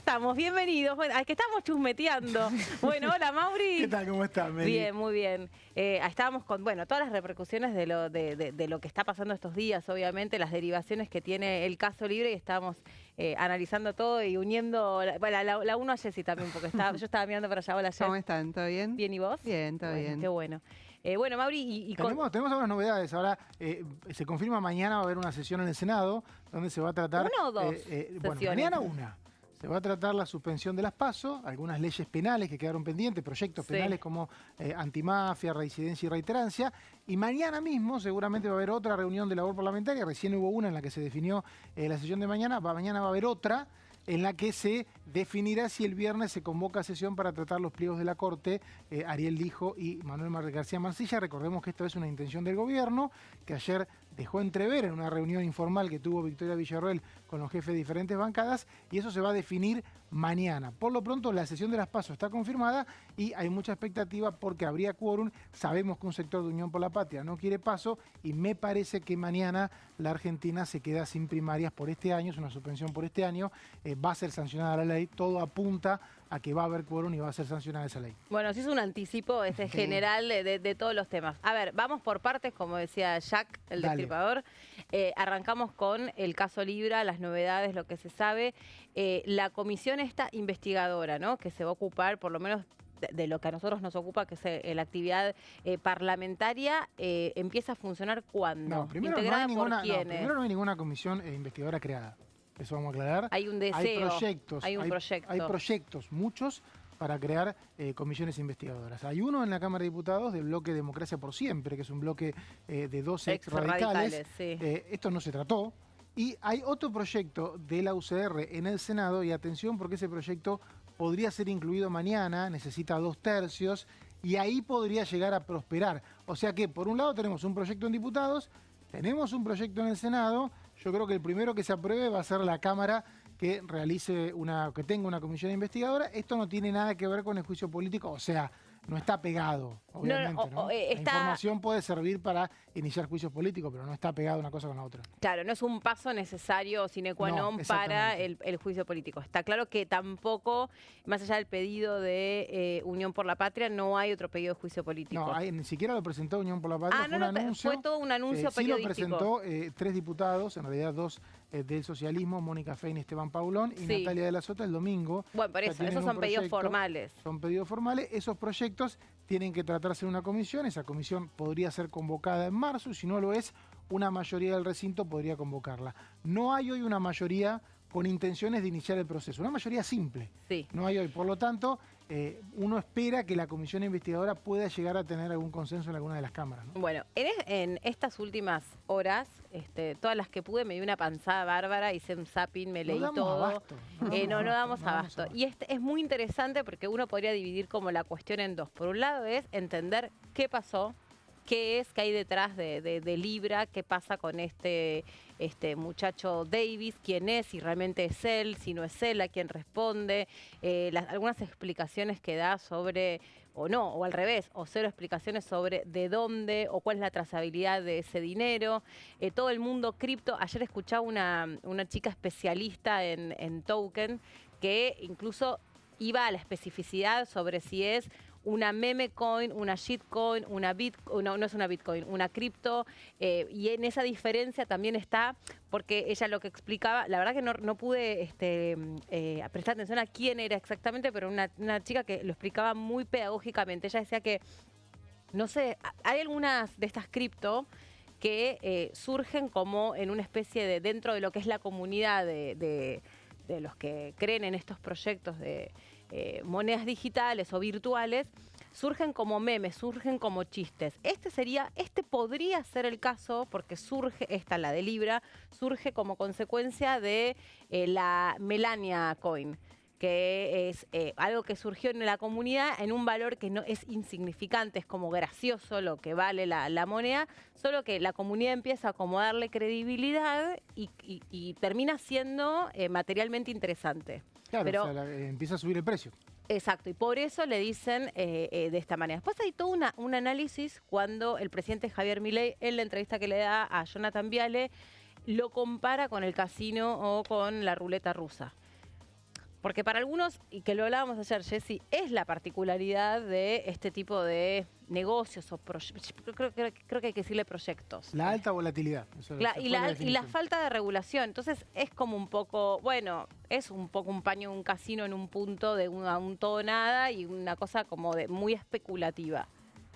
estamos, bienvenidos. Bueno, que estamos chusmeteando. Bueno, hola Mauri. ¿Qué tal? ¿Cómo estás, Meli? Bien, muy bien. Estábamos con, bueno, todas las repercusiones de lo que está pasando estos días, obviamente, las derivaciones que tiene el caso Libre, y estábamos analizando todo y uniendo, la uno a Jessy también, porque yo estaba mirando para allá. Hola, Jess. ¿Cómo están? ¿Todo bien? Bien, ¿y vos? Bien, todo Bueno, bien. qué bueno. Bueno, Mauri, Tenemos algunas novedades. Ahora se confirma mañana va a haber una sesión en el Senado donde se va a tratar... ¿Una o dos bueno, sesiones? mañana una. Se va a tratar la suspensión de las PASO, algunas leyes penales que quedaron pendientes, proyectos penales como antimafia, reincidencia y reiterancia. Y mañana mismo seguramente va a haber otra reunión de labor parlamentaria. Recién hubo una en la que se definió la sesión de mañana. Mañana va a haber otra en la que se definirá si el viernes se convoca a sesión para tratar los pliegos de la Corte, Ariel Lijo y Manuel García Mansilla. Recordemos que esta es una intención del gobierno, que ayer dejó entrever en una reunión informal que tuvo Victoria Villarroel con los jefes de diferentes bancadas, y eso se va a definir mañana. Por lo pronto, la sesión de las PASO está confirmada y hay mucha expectativa porque habría quórum. Sabemos que un sector de Unión por la Patria no quiere PASO y me parece que mañana la Argentina se queda sin primarias por este año, es una suspensión por este año, va a ser sancionada la ley, todo apunta a que va a haber quórum y va a ser sancionada esa ley. Bueno, sí es un anticipo general de todos los temas. A ver, vamos por partes, como decía Jack, el destripador. Arrancamos con el caso Libra, las novedades, lo que se sabe. La comisión esta investigadora, ¿no?, que se va a ocupar, por lo menos de lo que a nosotros nos ocupa, que es la actividad parlamentaria, empieza a funcionar ¿cuándo? No, primero ¿Integrada no hay por ninguna, quiénes? primero no hay ninguna comisión investigadora creada. Eso vamos a aclarar. Hay un deseo, hay proyectos, hay un proyecto. Hay proyectos, muchos, para crear comisiones investigadoras. Hay uno en la Cámara de Diputados del bloque Democracia por Siempre, que es un bloque de 12 ex-radicales. Sí. Esto no se trató. Y hay otro proyecto de la UCR en el Senado, y atención porque ese proyecto podría ser incluido mañana, necesita 2/3, y ahí podría llegar a prosperar. O sea que, por un lado, tenemos un proyecto en diputados, tenemos un proyecto en el Senado. Yo creo que el primero que se apruebe va a ser la Cámara que que tenga una comisión investigadora. Esto no tiene nada que ver con el juicio político, o sea, no está pegado, obviamente. La información puede servir para iniciar juicios políticos, pero no está pegado una cosa con la otra. Claro, no es un paso necesario sine qua non para el juicio político. Está claro que tampoco, más allá del pedido de Unión por la Patria, no hay otro pedido de juicio político. No, ni siquiera lo presentó Unión por la Patria, fue un anuncio. Fue todo un anuncio periodístico. Sí lo presentó 3 diputados, en realidad 2 del socialismo, Mónica Fein y Esteban Paulón, y Natalia de la Sota el domingo. Bueno, por eso, esos son pedidos formales. Son pedidos formales. Esos proyectos tienen que tratarse en una comisión. Esa comisión podría ser convocada en marzo, y si no lo es, una mayoría del recinto podría convocarla. No hay hoy una mayoría con intenciones de iniciar el proceso, una mayoría simple. Sí. No hay hoy. Por lo tanto, uno espera que la comisión investigadora pueda llegar a tener algún consenso en alguna de las cámaras, ¿no? Bueno, en estas últimas horas, todas las que pude, me di una panzada bárbara, hice un zapping, me leí todo. Abasto. No damos abasto. Y es muy interesante porque uno podría dividir como la cuestión en dos. Por un lado es entender qué pasó, qué hay detrás de Libra, qué pasa con este muchacho Davis, quién es, si realmente es él, si no es él, a quién responde, algunas explicaciones que da sobre, o no, o al revés, o cero explicaciones sobre de dónde o cuál es la trazabilidad de ese dinero, todo el mundo cripto. Ayer escuchaba una chica especialista en token que incluso iba a la especificidad sobre si es una meme coin, una shitcoin, una bitcoin, no es una bitcoin, una cripto, y en esa diferencia también está, porque ella lo que explicaba, la verdad que no pude prestar atención a quién era exactamente, pero una chica que lo explicaba muy pedagógicamente. Ella decía que, no sé, hay algunas de estas cripto que surgen como en una especie de, dentro de lo que es la comunidad de los que creen en estos proyectos de monedas digitales o virtuales, surgen como memes, surgen como chistes. Este podría ser el caso porque surge, la de Libra, surge como consecuencia de la Melania Coin, que es algo que surgió en la comunidad en un valor que no es insignificante, es como gracioso lo que vale la moneda, solo que la comunidad empieza a como darle credibilidad y termina siendo materialmente interesante. Claro, pero, o sea, empieza a subir el precio. Exacto, y por eso le dicen de esta manera. Después hay todo un análisis cuando el presidente Javier Milei, en la entrevista que le da a Jonathan Viale, lo compara con el casino o con la ruleta rusa. Porque para algunos, y que lo hablábamos ayer, Jessy, es la particularidad de este tipo de negocios o proyectos. Creo que hay que decirle proyectos. La alta volatilidad. Y la falta de regulación. Entonces es como un poco, bueno, es un poco un paño de un casino en un punto de un todo nada y una cosa como de muy especulativa.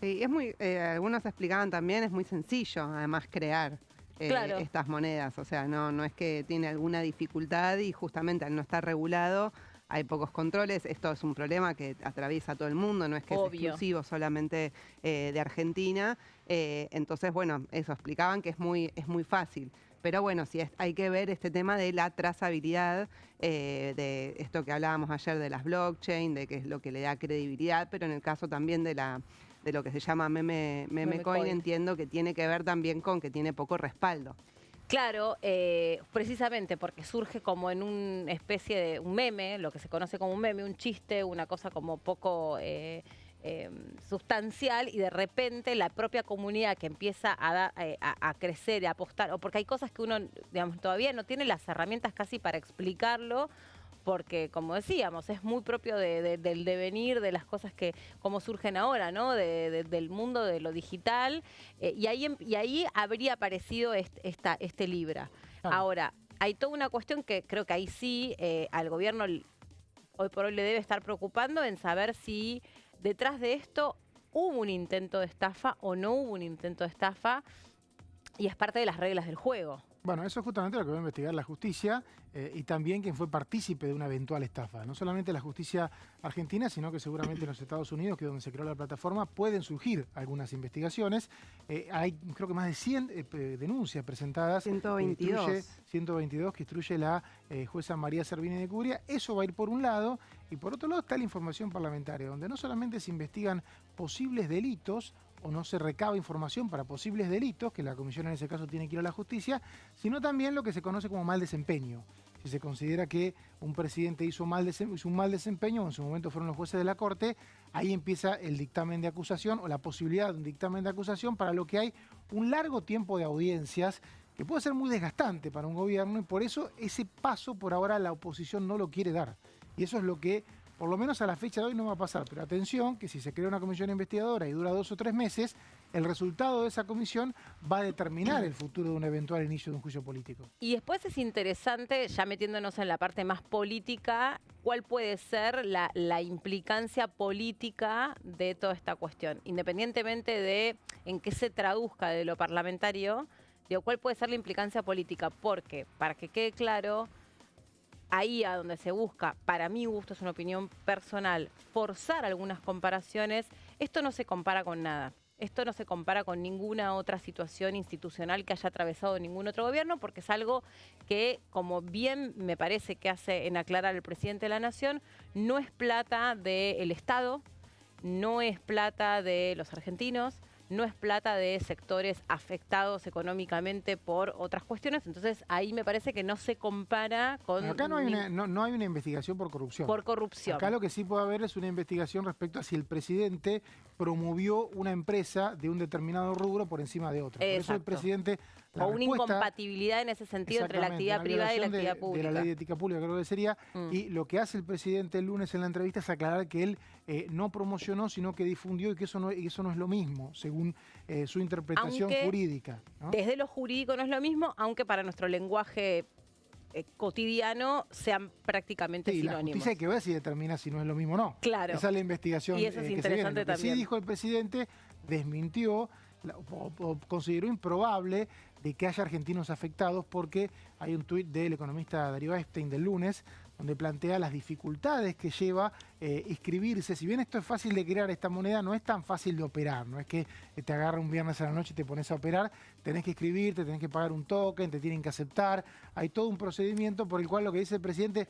Sí, es muy, algunos explicaban también, es muy sencillo además crear. Claro. Estas monedas, o sea, no es que tiene alguna dificultad y justamente al no estar regulado hay pocos controles. Esto es un problema que atraviesa a todo el mundo, no es que es exclusivo solamente de Argentina. Entonces, bueno, eso, explicaban que es muy fácil. Pero bueno, sí hay que ver este tema de la trazabilidad, de esto que hablábamos ayer de las blockchain, de que es lo que le da credibilidad, pero en el caso también de lo que se llama meme coin, entiendo que tiene que ver también con que tiene poco respaldo. Claro, precisamente porque surge como en una especie de un meme, lo que se conoce como un meme, un chiste, una cosa como poco sustancial, y de repente la propia comunidad que empieza a crecer y a apostar, o porque hay cosas que uno, digamos, todavía no tiene las herramientas casi para explicarlo, porque, como decíamos, es muy propio del devenir, de las cosas que como surgen ahora, ¿no? Del mundo de lo digital, y ahí habría aparecido este Libra. Ahora, hay toda una cuestión que creo que ahí sí al gobierno hoy por hoy le debe estar preocupando en saber si detrás de esto hubo un intento de estafa o no hubo un intento de estafa, y es parte de las reglas del juego. Bueno, eso es justamente lo que va a investigar la justicia y también quien fue partícipe de una eventual estafa. No solamente la justicia argentina, sino que seguramente en los Estados Unidos, que es donde se creó la plataforma, pueden surgir algunas investigaciones. Hay creo que más de 100 denuncias presentadas. 122. 122 que instruye la jueza María Servini de Cubría. Eso va a ir por un lado. Y por otro lado está la información parlamentaria, donde no solamente se investigan posibles delitos, o no se recaba información para posibles delitos, que la comisión en ese caso tiene que ir a la justicia, sino también lo que se conoce como mal desempeño. Si se considera que un presidente hizo un mal desempeño, o en su momento fueron los jueces de la Corte, ahí empieza el dictamen de acusación o la posibilidad de un dictamen de acusación, para lo que hay un largo tiempo de audiencias que puede ser muy desgastante para un gobierno, y por eso ese paso por ahora la oposición no lo quiere dar. Y eso es lo que, por lo menos a la fecha de hoy, no va a pasar. Pero atención, que si se crea una comisión investigadora y dura 2 o 3 meses, el resultado de esa comisión va a determinar el futuro de un eventual inicio de un juicio político. Y después es interesante, ya metiéndonos en la parte más política, cuál puede ser la implicancia política de toda esta cuestión. Independientemente de en qué se traduzca de lo parlamentario, digo, cuál puede ser la implicancia política. Porque, para que quede claro, ahí a donde se busca, para mi gusto, es una opinión personal, forzar algunas comparaciones. Esto no se compara con nada. Esto no se compara con ninguna otra situación institucional que haya atravesado ningún otro gobierno, porque es algo que, como bien me parece que hace en aclarar el presidente de la Nación, no es plata del Estado, no es plata de los argentinos, no es plata de sectores afectados económicamente por otras cuestiones. Entonces ahí me parece que no se compara con... Acá no hay una investigación por corrupción. Por corrupción. Acá lo que sí puede haber es una investigación respecto a si el presidente promovió una empresa de un determinado rubro por encima de otra. Por eso el presidente... O una incompatibilidad en ese sentido entre la actividad privada y la actividad pública. De la ley de ética pública, creo que sería. Y lo que hace el presidente el lunes en la entrevista es aclarar que él no promocionó, sino que difundió, y que eso no es lo mismo, según su interpretación jurídica, ¿no? Desde lo jurídico no es lo mismo, aunque para nuestro lenguaje cotidiano sean prácticamente sinónimos. La justicia hay que ver si determina si no es lo mismo o no. Claro. Esa es la investigación. Y eso es interesante también. Sí dijo el presidente, desmintió o consideró improbable de que haya argentinos afectados, porque hay un tuit del economista Darío Epstein del lunes donde plantea las dificultades que lleva inscribirse. Si bien esto es fácil de crear, esta moneda no es tan fácil de operar. No es que te agarra un viernes a la noche y te pones a operar. Tenés que inscribirte, tenés que pagar un token, te tienen que aceptar. Hay todo un procedimiento por el cual, lo que dice el presidente,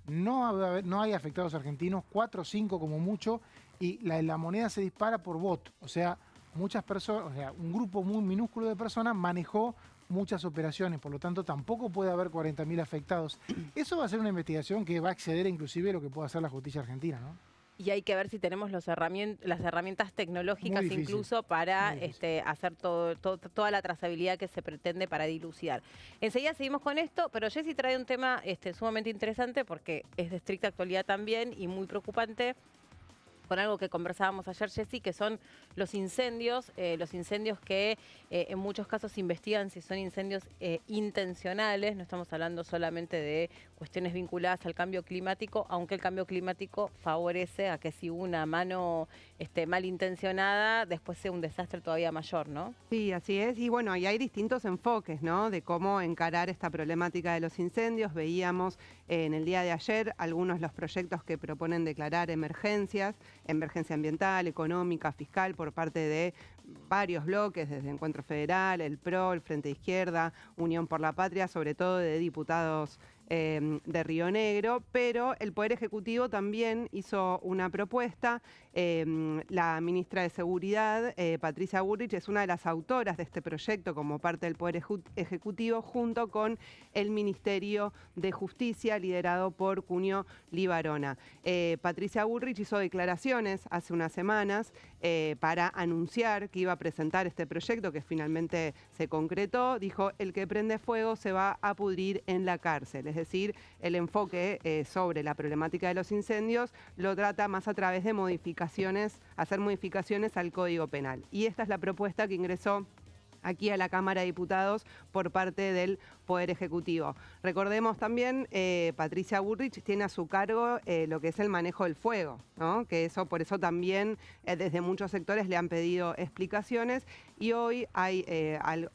no hay afectados argentinos, 4 o 5 como mucho, y la moneda se dispara por bot. O sea, muchas personas, o sea, un grupo muy minúsculo de personas manejó muchas operaciones, por lo tanto tampoco puede haber 40.000 afectados. Eso va a ser una investigación que va a exceder inclusive lo que pueda hacer la justicia argentina, ¿no? Y hay que ver si tenemos las herramientas tecnológicas incluso para hacer toda la trazabilidad que se pretende para dilucidar. Enseguida seguimos con esto, pero Jessy trae un tema sumamente interesante porque es de estricta actualidad también y muy preocupante, con algo que conversábamos ayer, Jessy, que son los incendios que en muchos casos se investigan si son incendios intencionales. No estamos hablando solamente de cuestiones vinculadas al cambio climático, aunque el cambio climático favorece a que si una mano malintencionada, después sea un desastre todavía mayor, ¿no? Sí, así es. Y bueno, y hay distintos enfoques, ¿no?, de cómo encarar esta problemática de los incendios. Veíamos en el día de ayer algunos de los proyectos que proponen declarar emergencia ambiental, económica, fiscal, por parte de varios bloques, desde Encuentro Federal, el PRO, el Frente de Izquierda, Unión por la Patria, sobre todo de diputados de Río Negro, pero el Poder Ejecutivo también hizo una propuesta. La ministra de Seguridad, Patricia Bullrich, es una de las autoras de este proyecto como parte del Poder Ejecutivo, junto con el Ministerio de Justicia, liderado por Cunio Libarona. Patricia Bullrich hizo declaraciones hace unas semanas para anunciar que iba a presentar este proyecto, que finalmente se concretó. Dijo: el que prende fuego se va a pudrir en la cárcel. Es decir, el enfoque sobre la problemática de los incendios lo trata más a través de hacer modificaciones al Código Penal. Y esta es la propuesta que ingresó aquí a la Cámara de Diputados por parte del Poder Ejecutivo. Recordemos también, Patricia Bullrich tiene a su cargo lo que es el manejo del fuego, ¿no?, que por eso también desde muchos sectores le han pedido explicaciones, y hoy hay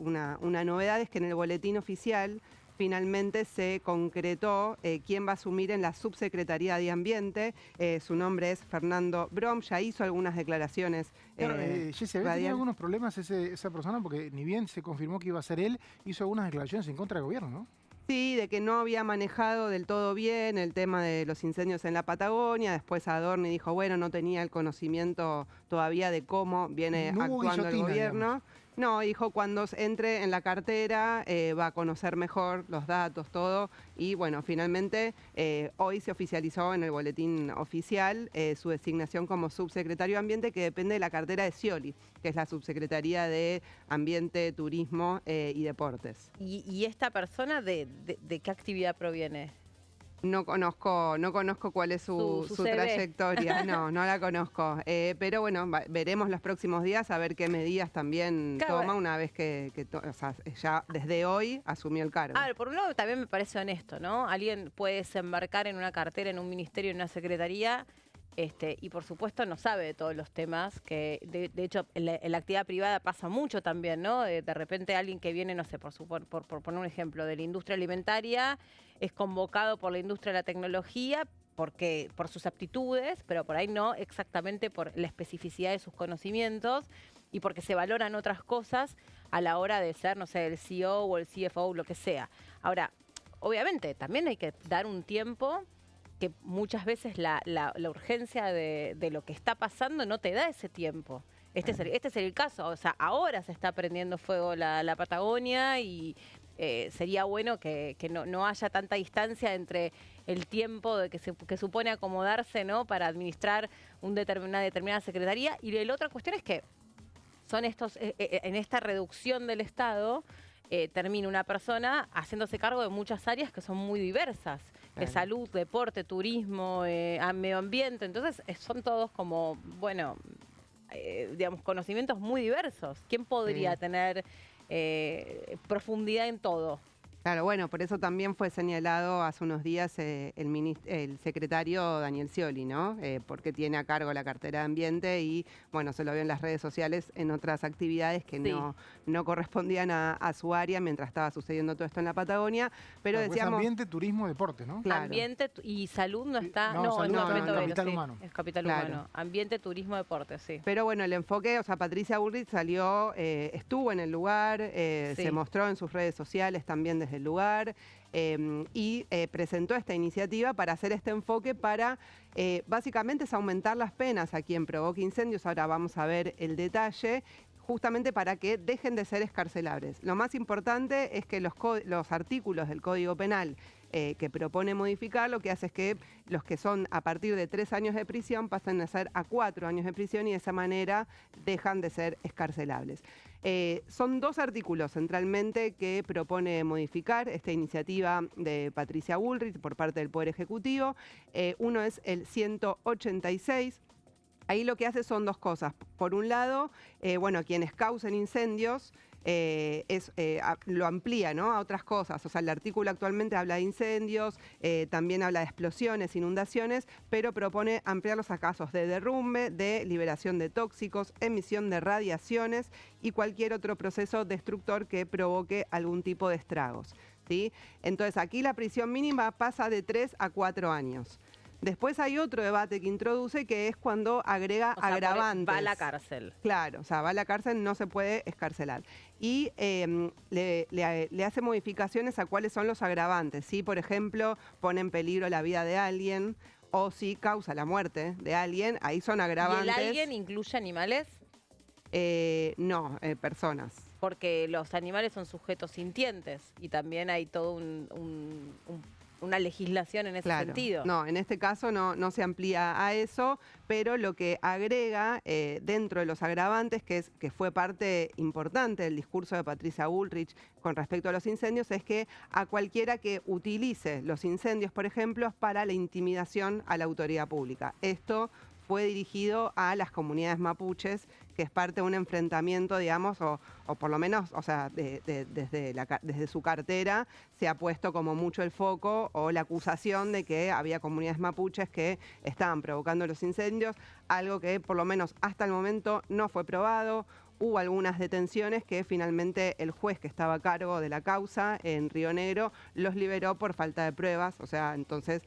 una novedad, es que en el boletín oficial finalmente se concretó quién va a asumir en la Subsecretaría de Ambiente. Su nombre es Fernando Brom, ya hizo algunas declaraciones. Jessy, ¿había tenido algunos problemas esa persona? Porque ni bien se confirmó que iba a ser él, hizo algunas declaraciones en contra del gobierno, ¿no? Sí, de que no había manejado del todo bien el tema de los incendios en la Patagonia. Después Adorni dijo, bueno, no tenía el conocimiento todavía de cómo viene actuando el gobierno. Digamos. No, dijo, cuando entre en la cartera va a conocer mejor los datos, todo. Y bueno, finalmente hoy se oficializó en el boletín oficial su designación como subsecretario de Ambiente, que depende de la cartera de Scioli, que es la Subsecretaría de Ambiente, Turismo y Deportes. ¿Y esta persona de qué actividad proviene? No conozco cuál es su trayectoria, no la conozco. Pero bueno, veremos los próximos días a ver qué medidas también toma una vez que ya desde hoy asumió el cargo. A ver, por un lado también me parece honesto, ¿no? Alguien puede desembarcar en una cartera, en un ministerio, en una secretaría, y por supuesto no sabe de todos los temas, que de hecho en la actividad privada pasa mucho también, ¿no? De repente alguien que viene, no sé, por poner un ejemplo, de la industria alimentaria, es convocado por la industria de la tecnología por sus aptitudes, pero por ahí no exactamente por la especificidad de sus conocimientos y porque se valoran otras cosas a la hora de ser, no sé, el CEO o el CFO, lo que sea. Ahora, obviamente, también hay que dar un tiempo, que muchas veces la urgencia de lo que está pasando no te da ese tiempo. Este es el caso, o sea, ahora se está prendiendo fuego la Patagonia y sería bueno que no haya tanta distancia entre el tiempo que supone acomodarse, ¿no?, para administrar una determinada secretaría. Y la otra cuestión es que son en esta reducción del Estado, termina una persona haciéndose cargo de muchas áreas que son muy diversas. Claro. Salud, deporte, turismo, medio ambiente. Entonces son todos como, bueno, digamos, conocimientos muy diversos. ¿Quién podría tener profundidad en todo? Claro, bueno, por eso también fue señalado hace unos días el secretario Daniel Scioli, ¿no? Porque tiene a cargo la cartera de Ambiente y, bueno, se lo vio en las redes sociales en otras actividades que no correspondían a su área mientras estaba sucediendo todo esto en la Patagonia. Pero claro, decíamos... Ambiente, turismo, deporte, ¿no? Claro. Ambiente y salud no está... No, capital humano. Es capital humano. Ambiente, turismo, deporte, sí. Pero bueno, el enfoque, o sea, Patricia Bullrich salió, estuvo en el lugar, se mostró en sus redes sociales también desde el lugar y presentó esta iniciativa para hacer este enfoque para básicamente es aumentar las penas a quien provoque incendios. Ahora vamos a ver el detalle, justamente para que dejen de ser excarcelables. Lo más importante es que los artículos del Código Penal que propone modificar, lo que hace es que los que son a partir de 3 años de prisión pasan a ser a 4 años de prisión y de esa manera dejan de ser excarcelables. Son 2 artículos centralmente que propone modificar esta iniciativa de Patricia Bullrich por parte del Poder Ejecutivo. Uno es el 186. Ahí lo que hace son 2 cosas. Por un lado, bueno, quienes causen incendios, lo amplía, ¿no?, a otras cosas. O sea, el artículo actualmente habla de incendios, también habla de explosiones, inundaciones, pero propone ampliarlos a casos de derrumbe, de liberación de tóxicos, emisión de radiaciones y cualquier otro proceso destructor que provoque algún tipo de estragos, ¿sí? Entonces, aquí la prisión mínima pasa de 3 a 4 años. Después hay otro debate que introduce, que es cuando agrega agravantes. Va a la cárcel. Claro, o sea, va a la cárcel, no se puede excarcelar. Y le hace modificaciones a cuáles son los agravantes. Si, por ejemplo, pone en peligro la vida de alguien o si causa la muerte de alguien, ahí son agravantes. ¿Y el alguien incluye animales? No, personas. Porque los animales son sujetos sintientes y también hay todo una legislación en ese sentido. No, en este caso no se amplía a eso, pero lo que agrega dentro de los agravantes, que fue parte importante del discurso de Patricia Bullrich con respecto a los incendios, es que a cualquiera que utilice los incendios, por ejemplo, para la intimidación a la autoridad pública. Esto fue dirigido a las comunidades mapuches, que es parte de un enfrentamiento, digamos, o por lo menos, o sea, desde su cartera se ha puesto como mucho el foco o la acusación de que había comunidades mapuches que estaban provocando los incendios, algo que por lo menos hasta el momento no fue probado. Hubo algunas detenciones que finalmente el juez que estaba a cargo de la causa en Río Negro los liberó por falta de pruebas. O sea, entonces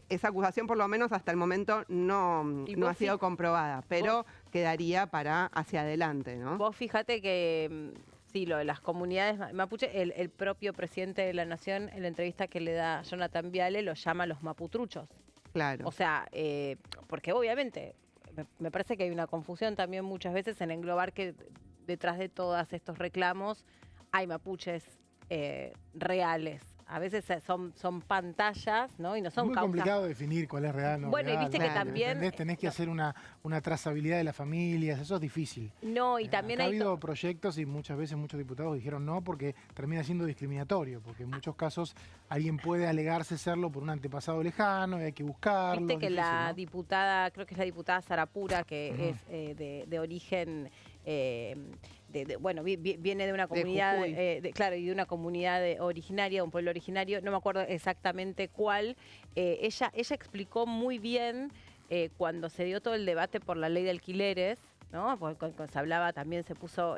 esa acusación por lo menos hasta el momento no ha sido comprobada, pero quedaría para hacia adelante, ¿no? Vos fíjate que sí, lo de las comunidades mapuche, el propio presidente de la Nación, en la entrevista que le da Jonathan Viale, los llama los maputruchos. Claro. O sea, porque obviamente me parece que hay una confusión también muchas veces en englobar que detrás de todos estos reclamos hay mapuches reales. A veces son pantallas, ¿no? Y no son muy complicado definir cuál es real, no bueno, real. Y viste que también tenés que hacer una trazabilidad de las familias, eso es difícil. No, y también ha habido proyectos y muchas veces muchos diputados dijeron no porque termina siendo discriminatorio, porque en muchos casos alguien puede alegarse serlo por un antepasado lejano y hay que buscarlo. Viste que la diputada, creo que es la diputada Sarapura, que es de origen... bueno, viene de una comunidad, claro, y de una comunidad originaria, un pueblo originario, no me acuerdo exactamente cuál. Ella explicó muy bien cuando se dio todo el debate por la ley de alquileres, ¿no? Porque cuando se hablaba también se puso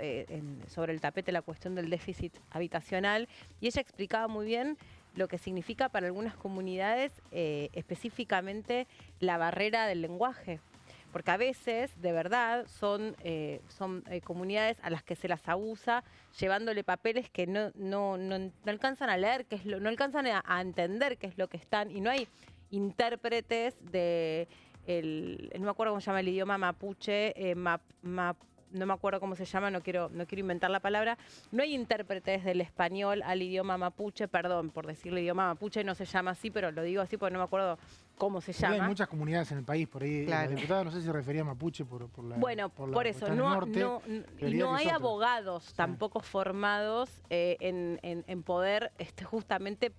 sobre el tapete la cuestión del déficit habitacional, y ella explicaba muy bien lo que significa para algunas comunidades específicamente la barrera del lenguaje. Porque a veces, de verdad, son comunidades a las que se las abusa llevándole papeles que no alcanzan a leer, no alcanzan a entender qué es lo que están, y no hay intérpretes no me acuerdo cómo se llama el idioma mapuche, no me acuerdo cómo se llama, no quiero inventar la palabra. No hay intérpretes del español al idioma mapuche, perdón por decirle idioma mapuche, no se llama así, pero lo digo así porque no me acuerdo cómo se llama. Hay muchas comunidades en el país, por ahí claro. La diputada no sé si refería a mapuche por la bueno, por eso, no hay abogados tampoco formados en poder justamente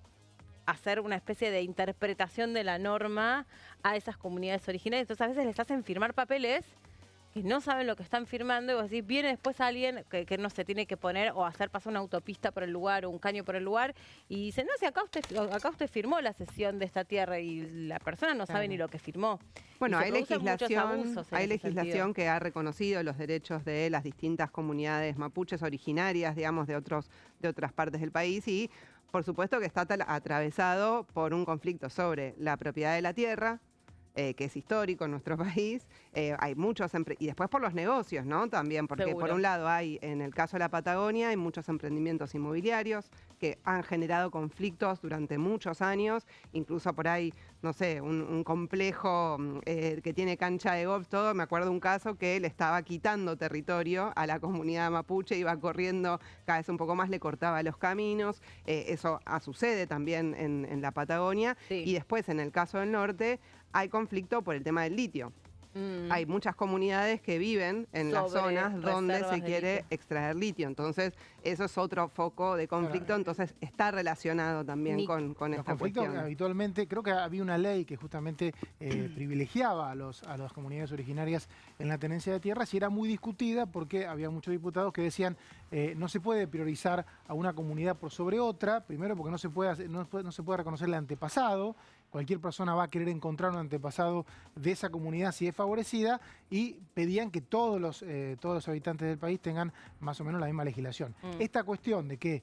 hacer una especie de interpretación de la norma a esas comunidades originarias. Entonces a veces les hacen firmar papeles que no saben lo que están firmando, y vos decís, viene después alguien que no se tiene que poner o hacer pasar una autopista por el lugar o un caño por el lugar, y dice, no, si acá usted firmó la cesión de esta tierra, y la persona no sabe ni lo que firmó. Bueno, hay legislación que ha reconocido los derechos de las distintas comunidades mapuches originarias, digamos, de otras partes del país, y por supuesto que está atravesado por un conflicto sobre la propiedad de la tierra, que es histórico en nuestro país. Hay muchos y después por los negocios, ¿no? También, porque por un lado hay, en el caso de la Patagonia, hay muchos emprendimientos inmobiliarios que han generado conflictos durante muchos años, incluso por ahí, no sé, un complejo que tiene cancha de golf, todo. Me acuerdo un caso que le estaba quitando territorio a la comunidad mapuche, iba corriendo cada vez un poco más, le cortaba los caminos. Eso sucede también en la Patagonia. Sí. Y después, en el caso del norte, hay conflicto por el tema del litio. Hay muchas comunidades que viven en las zonas donde se quiere extraer litio. Entonces, eso es otro foco de conflicto. Entonces, está relacionado también con esta cuestión. Habitualmente, creo que había una ley que justamente privilegiaba a las comunidades originarias en la tenencia de tierras y era muy discutida porque había muchos diputados que decían no se puede priorizar a una comunidad por sobre otra, primero porque no se puede reconocer el antepasado. Cualquier persona va a querer encontrar un antepasado de esa comunidad si es favorecida, y pedían que todos los habitantes del país tengan más o menos la misma legislación. Esta cuestión de que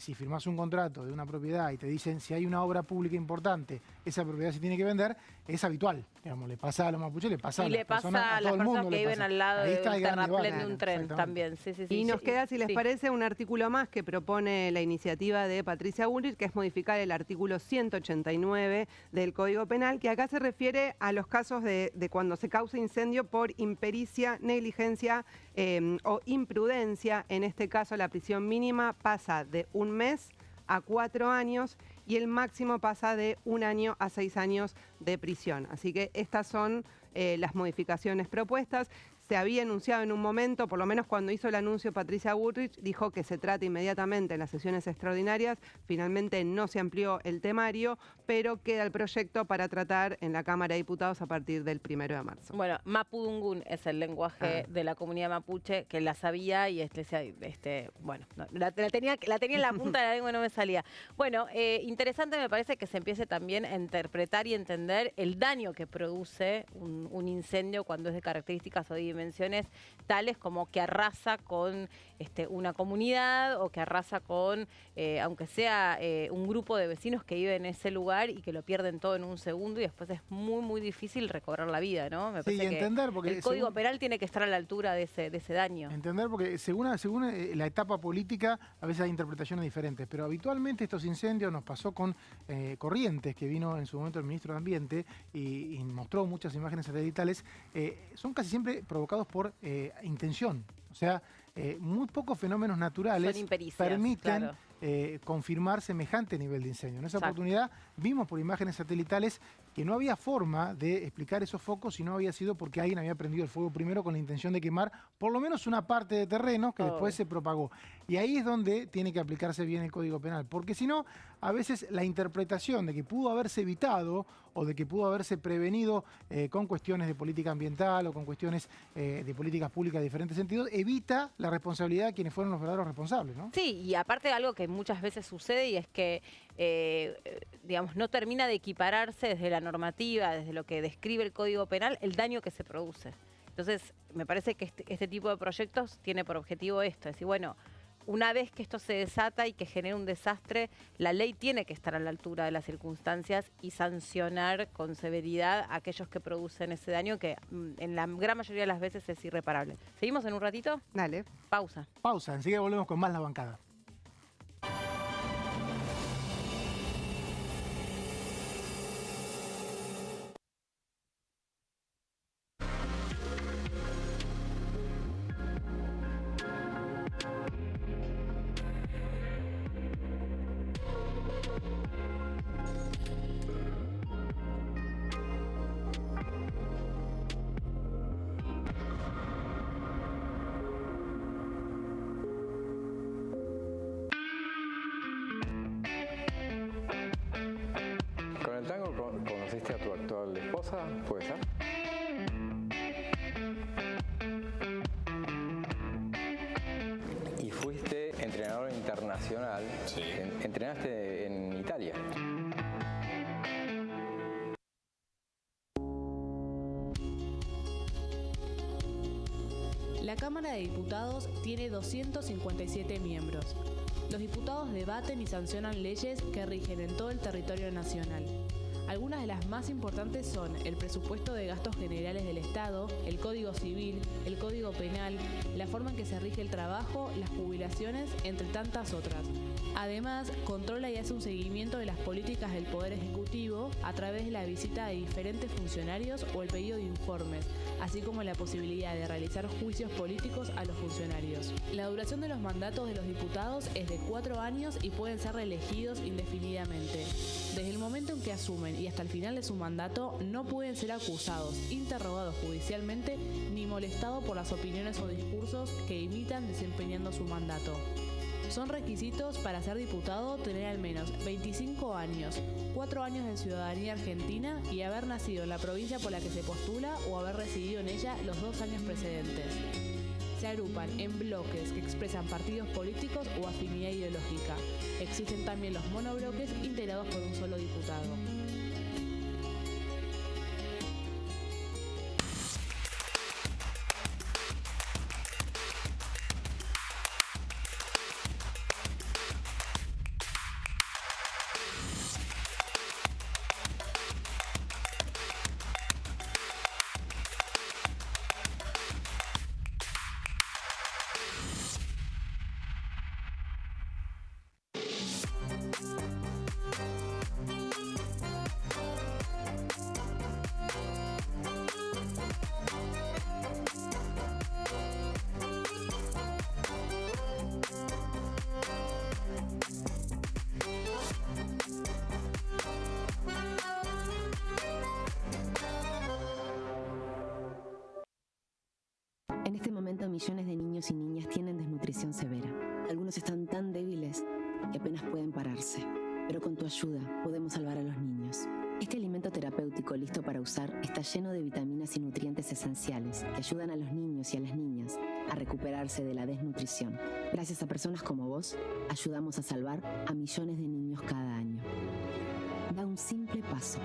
si firmás un contrato de una propiedad y te dicen si hay una obra pública importante, esa propiedad se tiene que vender, es habitual. Digamos, le pasa a los mapuches, le pasa a las personas que viven al lado de un terraplén de un tren también. Sí, y nos queda, si les parece, un artículo más que propone la iniciativa de Patricia Bullrich, que es modificar el artículo 189 del Código Penal, que acá se refiere a los casos de cuando se causa incendio por impericia, negligencia o imprudencia. En este caso, la prisión mínima pasa de 1 mes a 4 años y el máximo pasa de 1 año a 6 años de prisión. Así que estas son las modificaciones propuestas. Se había anunciado en un momento, por lo menos cuando hizo el anuncio Patricia Bullrich, dijo que se trata inmediatamente en las sesiones extraordinarias. Finalmente no se amplió el temario, pero queda el proyecto para tratar en la Cámara de Diputados a partir del 1 de marzo. Bueno, Mapudungún es el lenguaje de la comunidad mapuche, que la sabía y bueno, la tenía en la punta de la lengua y no me salía. Bueno, interesante me parece que se empiece también a interpretar y entender el daño que produce un incendio cuando es de características o dimensiones tales como que arrasa con una comunidad o que arrasa con, aunque sea un grupo de vecinos que viven en ese lugar y que lo pierden todo en un segundo y después es muy, muy difícil recobrar la vida, ¿no? Me parece que entender, porque el Código Penal tiene que estar a la altura de ese daño. Entender, porque según la etapa política a veces hay interpretaciones diferentes, pero habitualmente estos incendios nos pasó con Corrientes, que vino en su momento el ministro de Ambiente y mostró muchas imágenes satelitales, son casi siempre provocados por intención. O sea, muy pocos fenómenos naturales permiten confirmar semejante nivel de incendio. En esa oportunidad vimos por imágenes satelitales que no había forma de explicar esos focos si no había sido porque alguien había prendido el fuego primero con la intención de quemar por lo menos una parte de terreno que después se propagó. Y ahí es donde tiene que aplicarse bien el Código Penal, porque si no, a veces la interpretación de que pudo haberse evitado o de que pudo haberse prevenido con cuestiones de política ambiental o con cuestiones de políticas públicas de diferentes sentidos, evita la responsabilidad de quienes fueron los verdaderos responsables, ¿no? Sí, y aparte algo que muchas veces sucede y es que digamos, no termina de equipararse desde la normativa, desde lo que describe el Código Penal, el daño que se produce. Entonces, me parece que este tipo de proyectos tiene por objetivo esto, es decir, bueno, una vez que esto se desata y que genera un desastre, la ley tiene que estar a la altura de las circunstancias y sancionar con severidad a aquellos que producen ese daño que en la gran mayoría de las veces es irreparable. ¿Seguimos en un ratito? Dale. Pausa. Pausa, enseguida volvemos con más La Bancada. ¿Conociste a tu actual esposa? ¿Puede ser? Y fuiste entrenador internacional. Sí. Entrenaste en Italia. La Cámara de Diputados tiene 257 miembros. Los diputados debaten y sancionan leyes que rigen en todo el territorio nacional. Algunas de las más importantes son el presupuesto de gastos generales del Estado, el Código Civil, el Código Penal, la forma en que se rige el trabajo, las jubilaciones, entre tantas otras. Además, controla y hace un seguimiento de las políticas del Poder Ejecutivo a través de la visita de diferentes funcionarios o el pedido de informes, así como la posibilidad de realizar juicios políticos a los funcionarios. La duración de los mandatos de los diputados es de 4 años y pueden ser reelegidos indefinidamente. Desde el momento en que asumen y hasta el final de su mandato, no pueden ser acusados, interrogados judicialmente, ni molestados por las opiniones o discursos que imitan desempeñando su mandato. Son requisitos para ser diputado tener al menos 25 años, 4 años de ciudadanía argentina y haber nacido en la provincia por la que se postula o haber residido en ella los 2 años precedentes. Se agrupan en bloques que expresan partidos políticos o afinidad ideológica. Existen también los monobloques integrados por un solo diputado. En este momento, millones de niños y niñas tienen desnutrición severa. Algunos están tan débiles que apenas pueden pararse. Pero con tu ayuda podemos salvar a los niños. Este alimento terapéutico listo para usar está lleno de vitaminas y nutrientes esenciales que ayudan a los niños y a las niñas a recuperarse de la desnutrición. Gracias a personas como vos, ayudamos a salvar a millones de niños cada año. Da un simple paso.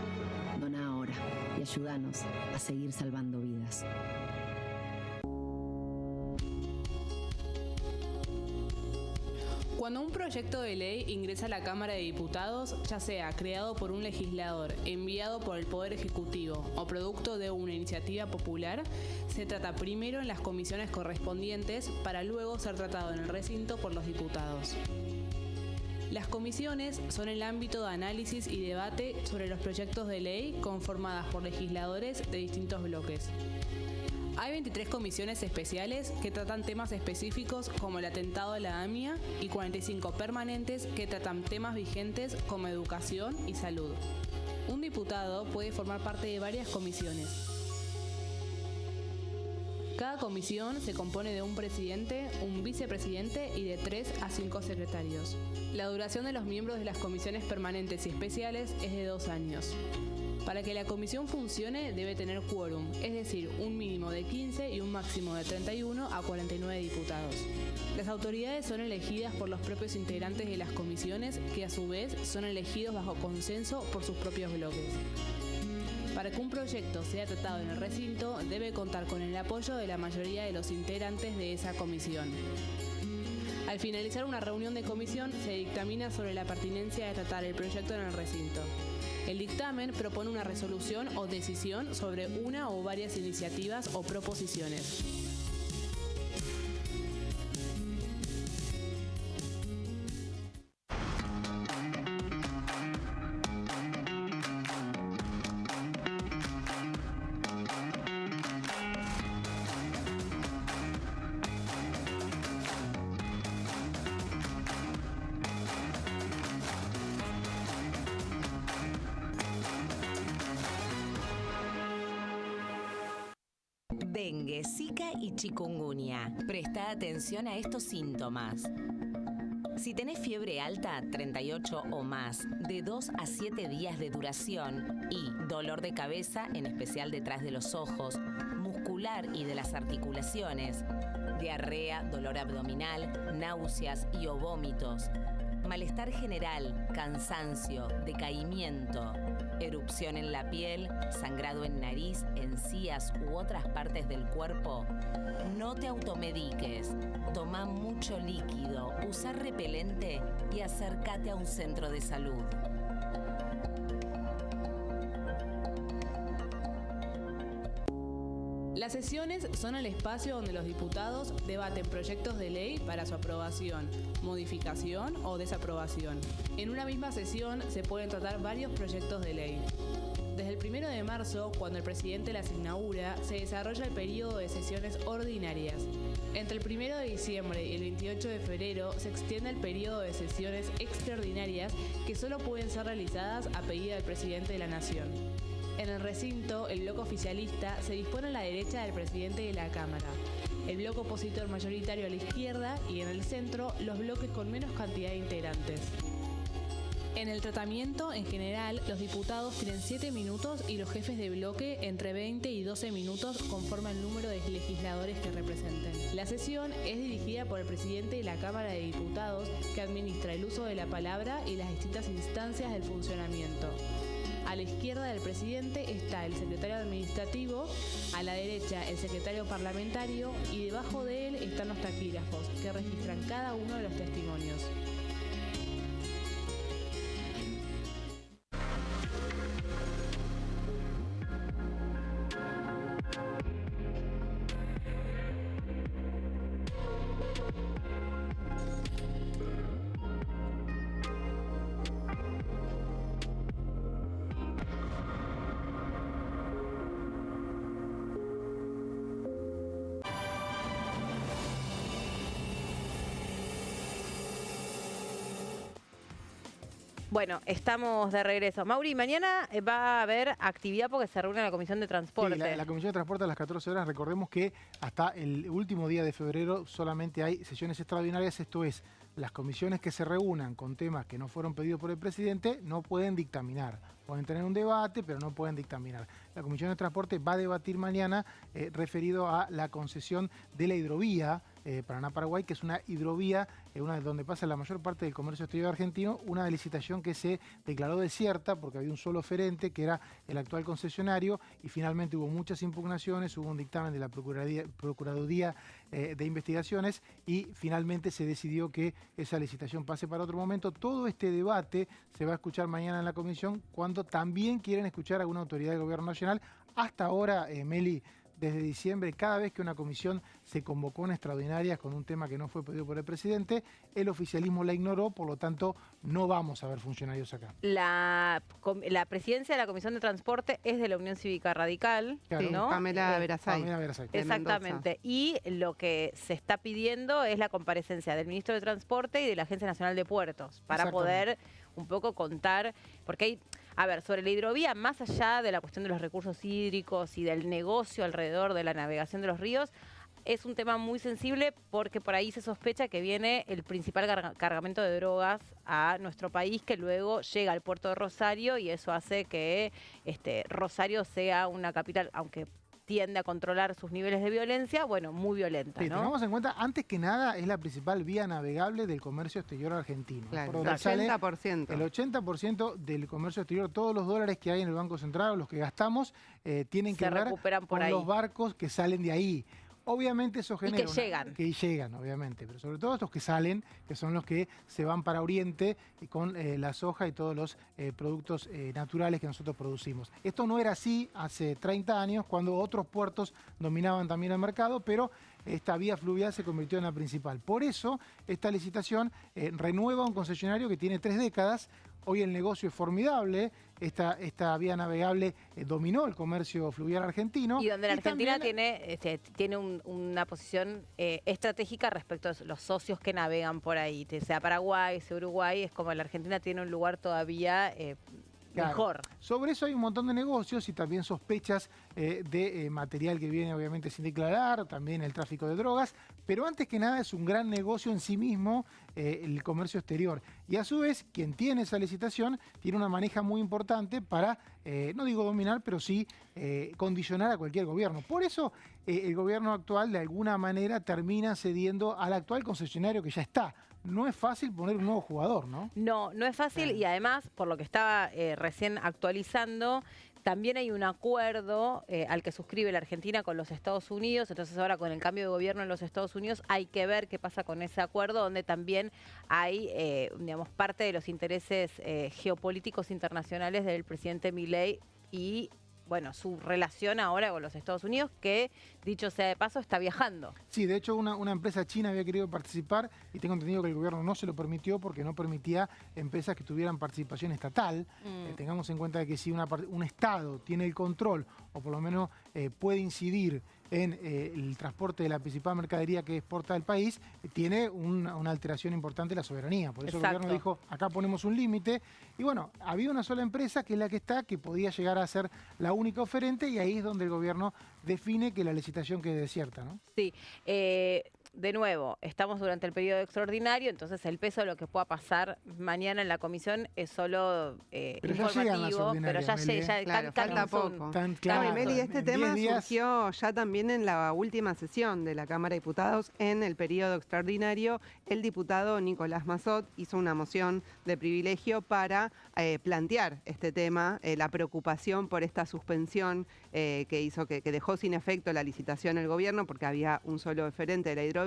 Dona ahora y ayúdanos a seguir salvando vidas. Cuando un proyecto de ley ingresa a la Cámara de Diputados, ya sea creado por un legislador, enviado por el Poder Ejecutivo o producto de una iniciativa popular, se trata primero en las comisiones correspondientes para luego ser tratado en el recinto por los diputados. Las comisiones son el ámbito de análisis y debate sobre los proyectos de ley conformadas por legisladores de distintos bloques. Hay 23 comisiones especiales que tratan temas específicos como el atentado de la AMIA y 45 permanentes que tratan temas vigentes como educación y salud. Un diputado puede formar parte de varias comisiones. Cada comisión se compone de un presidente, un vicepresidente y de 3 a 5 secretarios. La duración de los miembros de las comisiones permanentes y especiales es de 2 años. Para que la comisión funcione debe tener quórum, es decir, un mínimo de 15 y un máximo de 31 a 49 diputados. Las autoridades son elegidas por los propios integrantes de las comisiones, que a su vez son elegidos bajo consenso por sus propios bloques. Para que un proyecto sea tratado en el recinto, debe contar con el apoyo de la mayoría de los integrantes de esa comisión. Al finalizar una reunión de comisión, se dictamina sobre la pertinencia de tratar el proyecto en el recinto. El dictamen propone una resolución o decisión sobre una o varias iniciativas o proposiciones. Dengue, Zika y chikungunya. Presta atención a estos síntomas. Si tenés fiebre alta, 38 o más, de 2 a 7 días de duración y dolor de cabeza, en especial detrás de los ojos, muscular y de las articulaciones, diarrea, dolor abdominal, náuseas y o vómitos, malestar general, cansancio, decaimiento, erupción en la piel, sangrado en nariz, encías u otras partes del cuerpo, no te automediques, toma mucho líquido, usa repelente y acércate a un centro de salud. Las sesiones son el espacio donde los diputados debaten proyectos de ley para su aprobación, modificación o desaprobación. En una misma sesión se pueden tratar varios proyectos de ley. Desde el 1 de marzo, cuando el presidente las inaugura, se desarrolla el periodo de sesiones ordinarias. Entre el 1 de diciembre y el 28 de febrero se extiende el periodo de sesiones extraordinarias que solo pueden ser realizadas a pedido del presidente de la Nación. En el recinto, el bloque oficialista se dispone a la derecha del presidente de la Cámara, el bloque opositor mayoritario a la izquierda y en el centro los bloques con menos cantidad de integrantes. En el tratamiento, en general, los diputados tienen 7 minutos y los jefes de bloque entre 20 y 12 minutos conforme al número de legisladores que representen. La sesión es dirigida por el presidente de la Cámara de Diputados, que administra el uso de la palabra y las distintas instancias del funcionamiento. A la izquierda del presidente está el secretario administrativo, a la derecha el secretario parlamentario y debajo de él están los taquígrafos, que registran cada uno de los testimonios. Bueno, estamos de regreso. Mauri, mañana va a haber actividad porque se reúne la Comisión de Transporte. Sí, la Comisión de Transporte a las 14 horas. Recordemos que hasta el último día de febrero solamente hay sesiones extraordinarias. Esto es, las comisiones que se reúnan con temas que no fueron pedidos por el presidente no pueden dictaminar. Pueden tener un debate, pero no pueden dictaminar. La Comisión de Transporte va a debatir mañana referido a la concesión de la hidrovía Paraná-Paraguay, que es una hidrovía donde pasa la mayor parte del comercio exterior argentino, una licitación que se declaró desierta porque había un solo oferente, que era el actual concesionario, y finalmente hubo muchas impugnaciones, hubo un dictamen de la Procuraduría de Investigaciones y finalmente se decidió que esa licitación pase para otro momento. Todo este debate se va a escuchar mañana en la comisión, cuando también quieren escuchar a alguna autoridad del Gobierno Nacional. Hasta ahora, Meli, desde diciembre, cada vez que una comisión se convocó en extraordinarias con un tema que no fue pedido por el presidente, el oficialismo la ignoró, por lo tanto no vamos a ver funcionarios acá. La presidencia de la Comisión de Transporte es de la Unión Cívica Radical, claro, ¿no? Pamela Verasay. Exactamente. Y lo que se está pidiendo es la comparecencia del Ministro de Transporte y de la Agencia Nacional de Puertos para poder un poco contar, porque hay... A ver, sobre la hidrovía, más allá de la cuestión de los recursos hídricos y del negocio alrededor de la navegación de los ríos, es un tema muy sensible porque por ahí se sospecha que viene el principal cargamento de drogas a nuestro país, que luego llega al puerto de Rosario, y eso hace que Rosario sea una capital, aunque tiende a controlar sus niveles de violencia, bueno, muy violenta, sí, ¿no? Tengamos en cuenta, antes que nada, es la principal vía navegable del comercio exterior argentino. Claro, el 80%. El 80% del comercio exterior, todos los dólares que hay en el Banco Central, los que gastamos, tienen que ver con los barcos que salen de ahí. Obviamente eso genera... Y que llegan. Que llegan, obviamente, pero sobre todo estos que salen, que son los que se van para Oriente con la soja y todos los productos naturales que nosotros producimos. Esto no era así hace 30 años, cuando otros puertos dominaban también el mercado, pero esta vía fluvial se convirtió en la principal. Por eso, esta licitación renueva un concesionario que tiene 3 décadas. Hoy el negocio es formidable, esta vía navegable dominó el comercio fluvial argentino. Y donde la Argentina tiene una posición estratégica respecto a los socios que navegan por ahí, sea Paraguay, sea Uruguay, es como la Argentina tiene un lugar todavía mejor. Sobre eso hay un montón de negocios y también sospechas de material que viene obviamente sin declarar, también el tráfico de drogas, pero antes que nada es un gran negocio en sí mismo el comercio exterior. Y a su vez, quien tiene esa licitación tiene una maneja muy importante para, no digo dominar, pero sí condicionar a cualquier gobierno. Por eso el gobierno actual de alguna manera termina cediendo al actual concesionario que ya está. No es fácil poner un nuevo jugador, ¿no? No, no es fácil, y además, por lo que estaba recién actualizando, también hay un acuerdo al que suscribe la Argentina con los Estados Unidos. Entonces ahora, con el cambio de gobierno en los Estados Unidos, hay que ver qué pasa con ese acuerdo, donde también hay, digamos, parte de los intereses geopolíticos internacionales del presidente Milei y bueno, su relación ahora con los Estados Unidos, que, dicho sea de paso, está viajando. Sí, de hecho una empresa china había querido participar y tengo entendido que el gobierno no se lo permitió porque no permitía empresas que tuvieran participación estatal. Tengamos en cuenta que si un Estado tiene el control o por lo menos puede incidir en el transporte de la principal mercadería que exporta el país, tiene una alteración importante de la soberanía. Por eso el gobierno dijo, acá ponemos un límite. Y bueno, había una sola empresa que es la que está, que podía llegar a ser la única oferente, y ahí es donde el gobierno define que la licitación quede desierta, ¿no? Sí. De nuevo, estamos durante el periodo extraordinario, entonces el peso de lo que pueda pasar mañana en la comisión es solo pero informativo, pero ya llega, claro, falta poco. Claro, Meli, este tema surgió ya también en la última sesión de la Cámara de Diputados en el periodo extraordinario. El diputado Nicolás Massot hizo una moción de privilegio para plantear este tema, la preocupación por esta suspensión que hizo que dejó sin efecto la licitación el gobierno porque había un solo oferente de la hidrovía,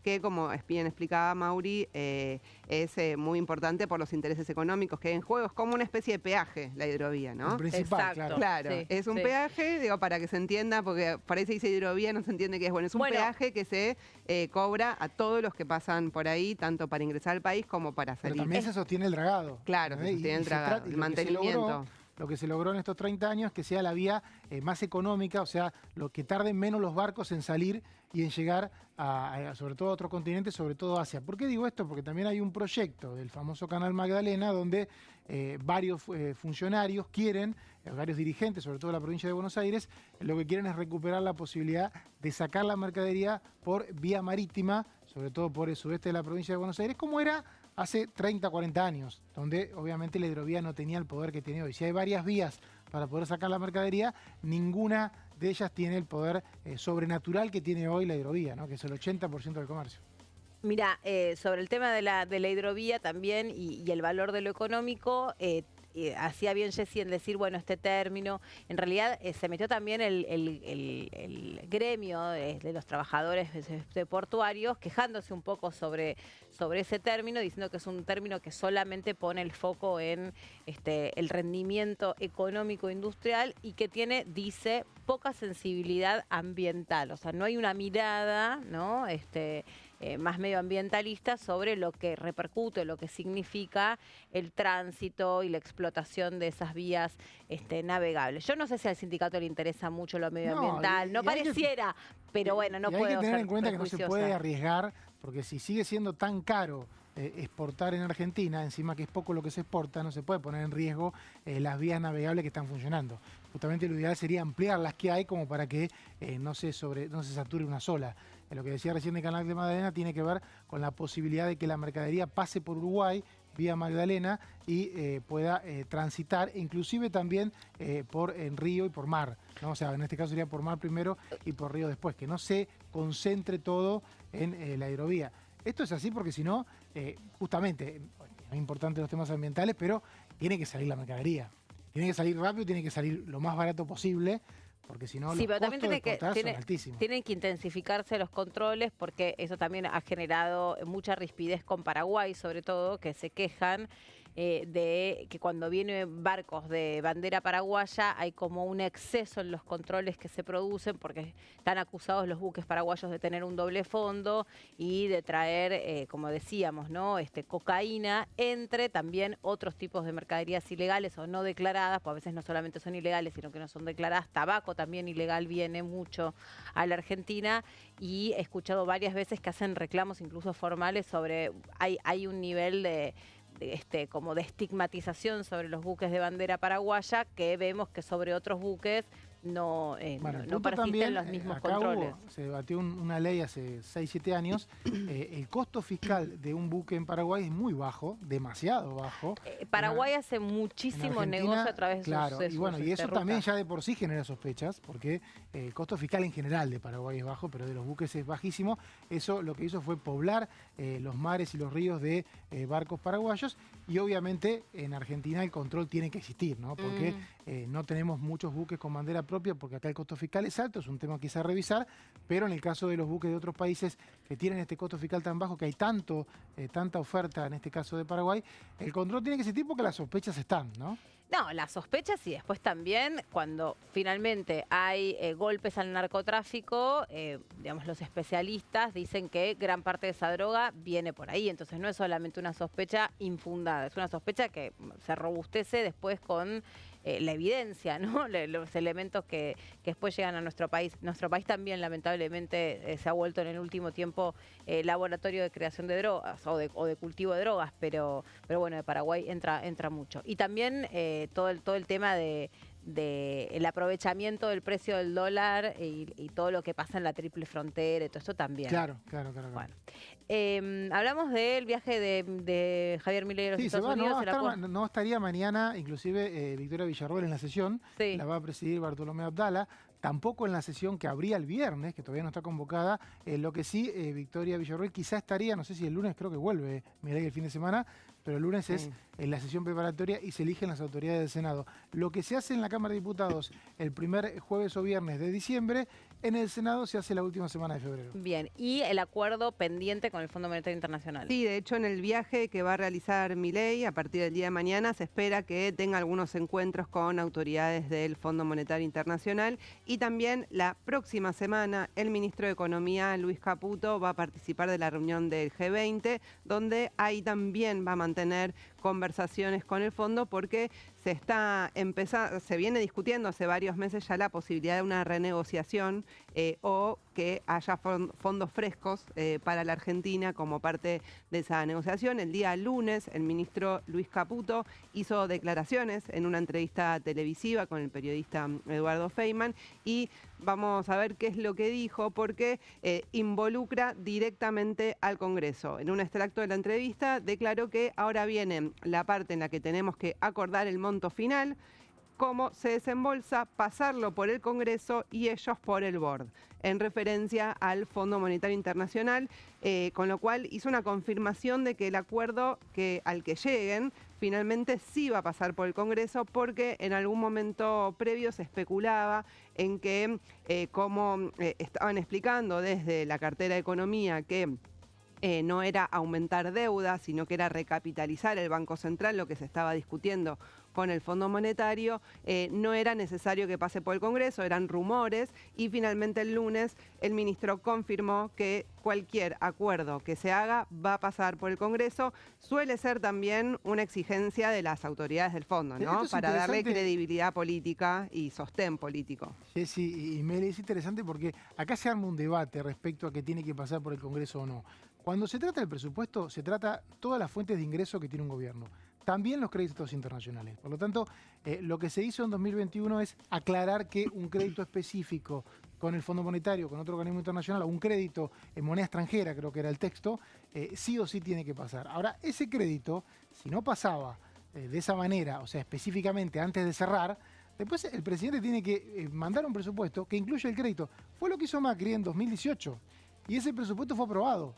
que como bien explicaba Mauri, es muy importante por los intereses económicos que hay en juego. Es como una especie de peaje la hidrovía, ¿no? El principal, claro. Sí, es un peaje, digo, para que se entienda, porque por ahí se dice hidrovía, no se entiende qué es. Bueno, es un peaje que se cobra a todos los que pasan por ahí, tanto para ingresar al país como para salir. Pero también se sostiene el dragado. Claro, se sostiene el dragado, el mantenimiento. Lo que se logró en estos 30 años es que sea la vía más económica, o sea, lo que tarden menos los barcos en salir y en llegar sobre todo a otros continentes, sobre todo Asia. ¿Por qué digo esto? Porque también hay un proyecto del famoso Canal Magdalena donde varios funcionarios quieren, varios dirigentes, sobre todo de la provincia de Buenos Aires, lo que quieren es recuperar la posibilidad de sacar la mercadería por vía marítima, sobre todo por el sudeste de la provincia de Buenos Aires, como era hace 30, 40 años, donde obviamente la hidrovía no tenía el poder que tiene hoy. Si hay varias vías para poder sacar la mercadería, ninguna de ellas tiene el poder sobrenatural que tiene hoy la hidrovía, ¿no? Que es el 80% del comercio. Mira, sobre el tema de la hidrovía también y el valor de lo económico, hacía bien Jessy en decir, bueno, este término, en realidad se metió también el gremio de los trabajadores de portuarios quejándose un poco sobre ese término, diciendo que es un término que solamente pone el foco en el rendimiento económico industrial y que tiene, dice, poca sensibilidad ambiental. O sea, no hay una mirada, ¿no? Más medioambientalista sobre lo que repercute, lo que significa el tránsito y la explotación de esas vías navegables. Yo no sé si al sindicato le interesa mucho lo medioambiental, no pareciera, pero bueno, no puedo ser Hay que tener en cuenta que no se prejuiciosa. puede arriesgar, porque si sigue siendo tan caro exportar en Argentina, encima que es poco lo que se exporta, no se puede poner en riesgo las vías navegables que están funcionando. Justamente lo ideal sería ampliar las que hay como para que no se sature una sola. Lo que decía recién de Canal de Magdalena tiene que ver con la posibilidad de que la mercadería pase por Uruguay vía Magdalena y pueda transitar, inclusive también en río y por mar, ¿no? O sea, en este caso sería por mar primero y por río después, que no se concentre todo en la hidrovía. Esto es así porque si no, justamente, es importante los temas ambientales, pero tiene que salir la mercadería. Tiene que salir rápido, tiene que salir lo más barato posible, porque si no, los costos de exportar son altísimos. Tienen que intensificarse los controles porque eso también ha generado mucha rispidez con Paraguay, sobre todo, que se quejan de que cuando vienen barcos de bandera paraguaya hay como un exceso en los controles que se producen porque están acusados los buques paraguayos de tener un doble fondo y de traer, como decíamos, ¿no? Cocaína, entre también otros tipos de mercaderías ilegales o no declaradas, pues a veces no solamente son ilegales, sino que no son declaradas. Tabaco también ilegal viene mucho a la Argentina y he escuchado varias veces que hacen reclamos incluso formales sobre, hay un nivel como de estigmatización sobre los buques de bandera paraguaya que vemos que sobre otros buques no persisten también, los mismos acá controles. Se debatió una ley hace 6-7 años. El costo fiscal de un buque en Paraguay es muy bajo, demasiado bajo. Paraguay hace muchísimo negocio a través claro, de sus y eso rutas. también ya de por sí genera sospechas, porque el costo fiscal en general de Paraguay es bajo, pero de los buques es bajísimo. Eso lo que hizo fue poblar los mares y los ríos de barcos paraguayos, y obviamente en Argentina el control tiene que existir, ¿no? Porque no tenemos muchos buques con bandera propia, porque acá el costo fiscal es alto, es un tema quizá a revisar, pero en el caso de los buques de otros países que tienen este costo fiscal tan bajo, que hay tanta oferta, en este caso de Paraguay, el control tiene que existir porque las sospechas están, ¿no? No, las sospechas y después también cuando finalmente hay golpes al narcotráfico, digamos, los especialistas dicen que gran parte de esa droga viene por ahí. Entonces no es solamente una sospecha infundada, es una sospecha que se robustece después con la evidencia, ¿no? Los elementos que después llegan a nuestro país. Nuestro país también, lamentablemente, se ha vuelto en el último tiempo laboratorio de creación de drogas o de cultivo de drogas, pero bueno, de Paraguay entra mucho. Y también todo el tema de el aprovechamiento del precio del dólar y todo lo que pasa en la triple frontera y todo esto también. Claro. Bueno. Hablamos del viaje de Javier Milei a los Estados Unidos. No estaría mañana, inclusive Victoria Villarroel en la sesión, la va a presidir Bartolomé Abdala. Tampoco en la sesión que habría el viernes, que todavía no está convocada. Lo que sí, Victoria Villarroel quizá estaría, no sé si el lunes, creo que vuelve Milei el fin de semana, pero el lunes es la sesión preparatoria y se eligen las autoridades del Senado. Lo que se hace en la Cámara de Diputados el primer jueves o viernes de diciembre, en el Senado se hace la última semana de febrero. Bien, y el acuerdo pendiente con el Fondo Monetario Internacional. Sí, de hecho en el viaje que va a realizar Milei a partir del día de mañana se espera que tenga algunos encuentros con autoridades del Fondo Monetario Internacional y también la próxima semana el ministro de Economía, Luis Caputo, va a participar de la reunión del G20, donde ahí también va a mantener conversaciones con el fondo porque se viene discutiendo hace varios meses ya la posibilidad de una renegociación o que haya fondos frescos para la Argentina como parte de esa negociación. El día lunes el ministro Luis Caputo hizo declaraciones en una entrevista televisiva con el periodista Eduardo Feynman y vamos a ver qué es lo que dijo porque involucra directamente al Congreso. En un extracto de la entrevista declaró que ahora viene la parte en la que tenemos que acordar el monto final, cómo se desembolsa, pasarlo por el Congreso y ellos por el board, en referencia al Fondo Monetario Internacional, con lo cual hizo una confirmación de que el acuerdo al que lleguen finalmente sí va a pasar por el Congreso porque en algún momento previo se especulaba en que, como estaban explicando desde la cartera de Economía, que no era aumentar deuda, sino que era recapitalizar el Banco Central, lo que se estaba discutiendo con el Fondo Monetario, no era necesario que pase por el Congreso, eran rumores y finalmente el lunes el ministro confirmó que cualquier acuerdo que se haga va a pasar por el Congreso. Suele ser también una exigencia de las autoridades del fondo, ¿no? Para darle credibilidad política y sostén político. Jessy y Meli, es interesante porque acá se arma un debate respecto a que tiene que pasar por el Congreso o no. Cuando se trata del presupuesto, se trata todas las fuentes de ingreso que tiene un gobierno. También los créditos internacionales. Por lo tanto, lo que se hizo en 2021 es aclarar que un crédito específico con el Fondo Monetario, con otro organismo internacional, o un crédito en moneda extranjera, creo que era el texto, sí o sí tiene que pasar. Ahora, ese crédito, si no pasaba de esa manera, o sea, específicamente antes de cerrar, después el presidente tiene que mandar un presupuesto que incluya el crédito. Fue lo que hizo Macri en 2018 y ese presupuesto fue aprobado,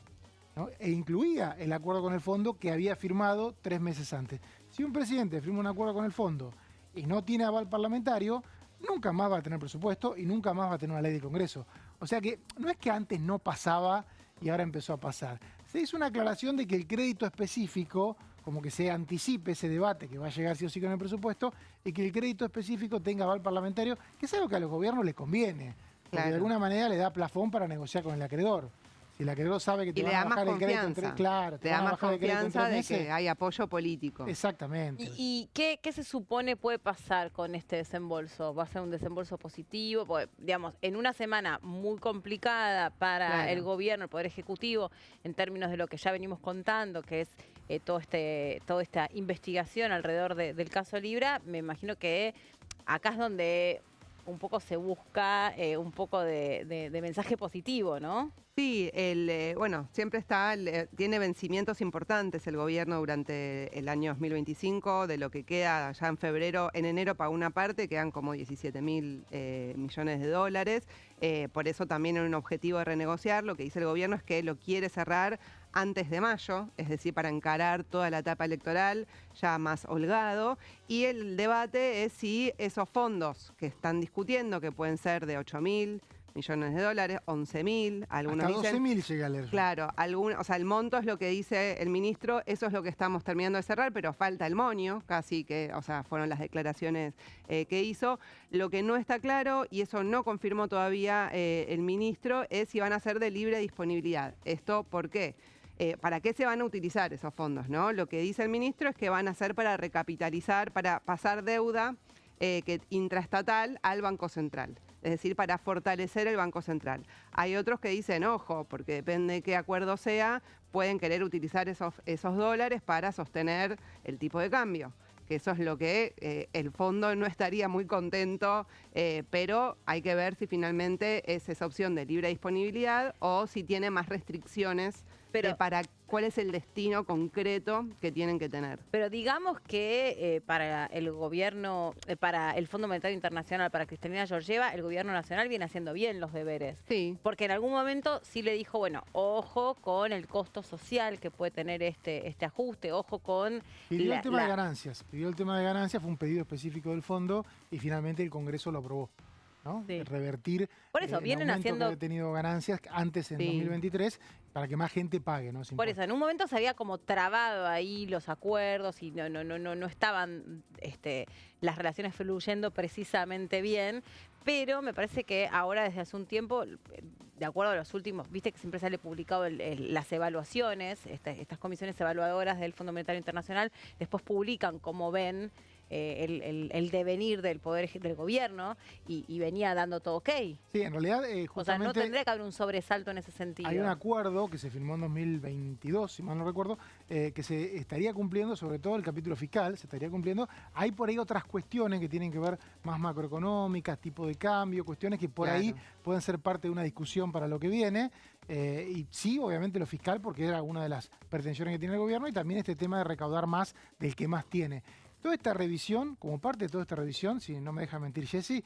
¿no? E incluía el acuerdo con el fondo que había firmado 3 meses antes. Si un presidente firma un acuerdo con el fondo y no tiene aval parlamentario, nunca más va a tener presupuesto y nunca más va a tener una ley de Congreso. O sea que no es que antes no pasaba y ahora empezó a pasar. Se hizo una aclaración de que el crédito específico, como que se anticipe ese debate que va a llegar sí o sí con el presupuesto, y que el crédito específico tenga aval parlamentario, que es algo que a los gobiernos les conviene, porque claro, de alguna manera le da plafón para negociar con el acreedor. Si el acreedor sabe que te van a bajar el crédito en 3 meses, claro, te da más confianza de que hay apoyo político. Exactamente. ¿Y qué se supone puede pasar con este desembolso? ¿Va a ser un desembolso positivo? Porque, digamos, en una semana muy complicada para el gobierno, el Poder Ejecutivo, en términos de lo que ya venimos contando, que es toda esta investigación alrededor del caso Libra, me imagino que acá es donde un poco se busca un poco de mensaje positivo, ¿no? Sí, bueno, siempre tiene vencimientos importantes el gobierno durante el año 2025, de lo que queda ya en febrero. En enero pagó una parte, quedan como 17.000 millones de dólares. Por eso también en un objetivo de renegociar, lo que dice el gobierno es que lo quiere cerrar antes de mayo, es decir, para encarar toda la etapa electoral ya más holgado. Y el debate es si esos fondos que están discutiendo, que pueden ser de 8.000 millones de dólares, 11.000, algunos hasta dicen... 12.000 llega a leer. Claro, o sea, el monto es lo que dice el ministro, eso es lo que estamos terminando de cerrar, pero falta el moño, casi que, o sea, fueron las declaraciones que hizo. Lo que no está claro, y eso no confirmó todavía el ministro, es si van a ser de libre disponibilidad. ¿Esto por qué? ¿Para qué se van a utilizar esos fondos, ¿no? Lo que dice el ministro es que van a ser para recapitalizar, para pasar deuda intraestatal al Banco Central. Es decir, para fortalecer el Banco Central. Hay otros que dicen, ojo, porque depende de qué acuerdo sea, pueden querer utilizar esos dólares para sostener el tipo de cambio. Que eso es lo que el fondo no estaría muy contento, pero hay que ver si finalmente es esa opción de libre disponibilidad o si tiene más restricciones para cuál es el destino concreto que tienen que tener. Pero digamos que para el gobierno, para el Fondo Monetario Internacional, para Cristalina Georgieva, el gobierno nacional viene haciendo bien los deberes. Sí. Porque en algún momento sí le dijo, bueno, ojo con el costo social que puede tener este ajuste, ojo con... Pidió el tema de ganancias. Pidió el tema de ganancias, fue un pedido específico del fondo y finalmente el Congreso lo aprobó, ¿no? Sí. Revertir por eso, vienen haciendo... que había tenido ganancias antes en 2023 para que más gente pague, ¿no? Por eso, en un momento se había como trabado ahí los acuerdos y no estaban las relaciones fluyendo precisamente bien, pero me parece que ahora desde hace un tiempo, de acuerdo a los últimos, viste que siempre sale publicado las evaluaciones, estas comisiones evaluadoras del Fondo Monetario Internacional, después publican cómo ven el devenir del poder del gobierno y venía dando todo ok. Sí, en realidad justamente... O sea, no tendría que haber un sobresalto en ese sentido. Hay un acuerdo que se firmó en 2022, si mal no recuerdo, que se estaría cumpliendo, sobre todo el capítulo fiscal, se estaría cumpliendo. Hay por ahí otras cuestiones que tienen que ver más macroeconómicas, tipo de cambio, cuestiones que por ahí pueden ser parte de una discusión para lo que viene. Y sí, obviamente lo fiscal, porque era una de las pretensiones que tiene el gobierno, y también este tema de recaudar más del que más tiene. Toda esta revisión, como parte de toda esta revisión, si no me deja mentir Jessy,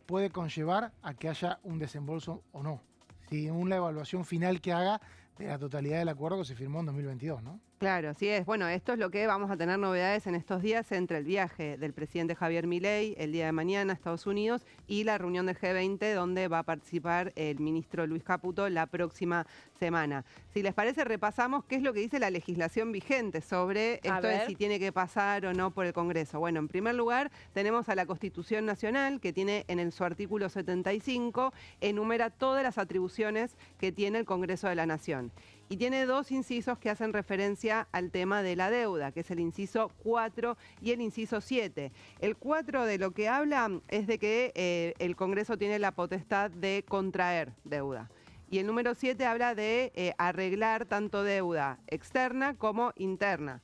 puede conllevar a que haya un desembolso o no. Según la evaluación final que haga de la totalidad del acuerdo que se firmó en 2022, ¿no? Claro, así es. Bueno, esto es lo que vamos a tener novedades en estos días entre el viaje del presidente Javier Milei el día de mañana a Estados Unidos y la reunión del G20 donde va a participar el ministro Luis Caputo la próxima semana. Si les parece, repasamos qué es lo que dice la legislación vigente sobre esto de si tiene que pasar o no por el Congreso. Bueno, en primer lugar, tenemos a la Constitución Nacional que tiene en su artículo 75, enumera todas las atribuciones que tiene el Congreso de la Nación. Y tiene dos incisos que hacen referencia al tema de la deuda, que es el inciso 4 y el inciso 7. El 4 de lo que habla es de que el Congreso tiene la potestad de contraer deuda. Y el número 7 habla de arreglar tanto deuda externa como interna.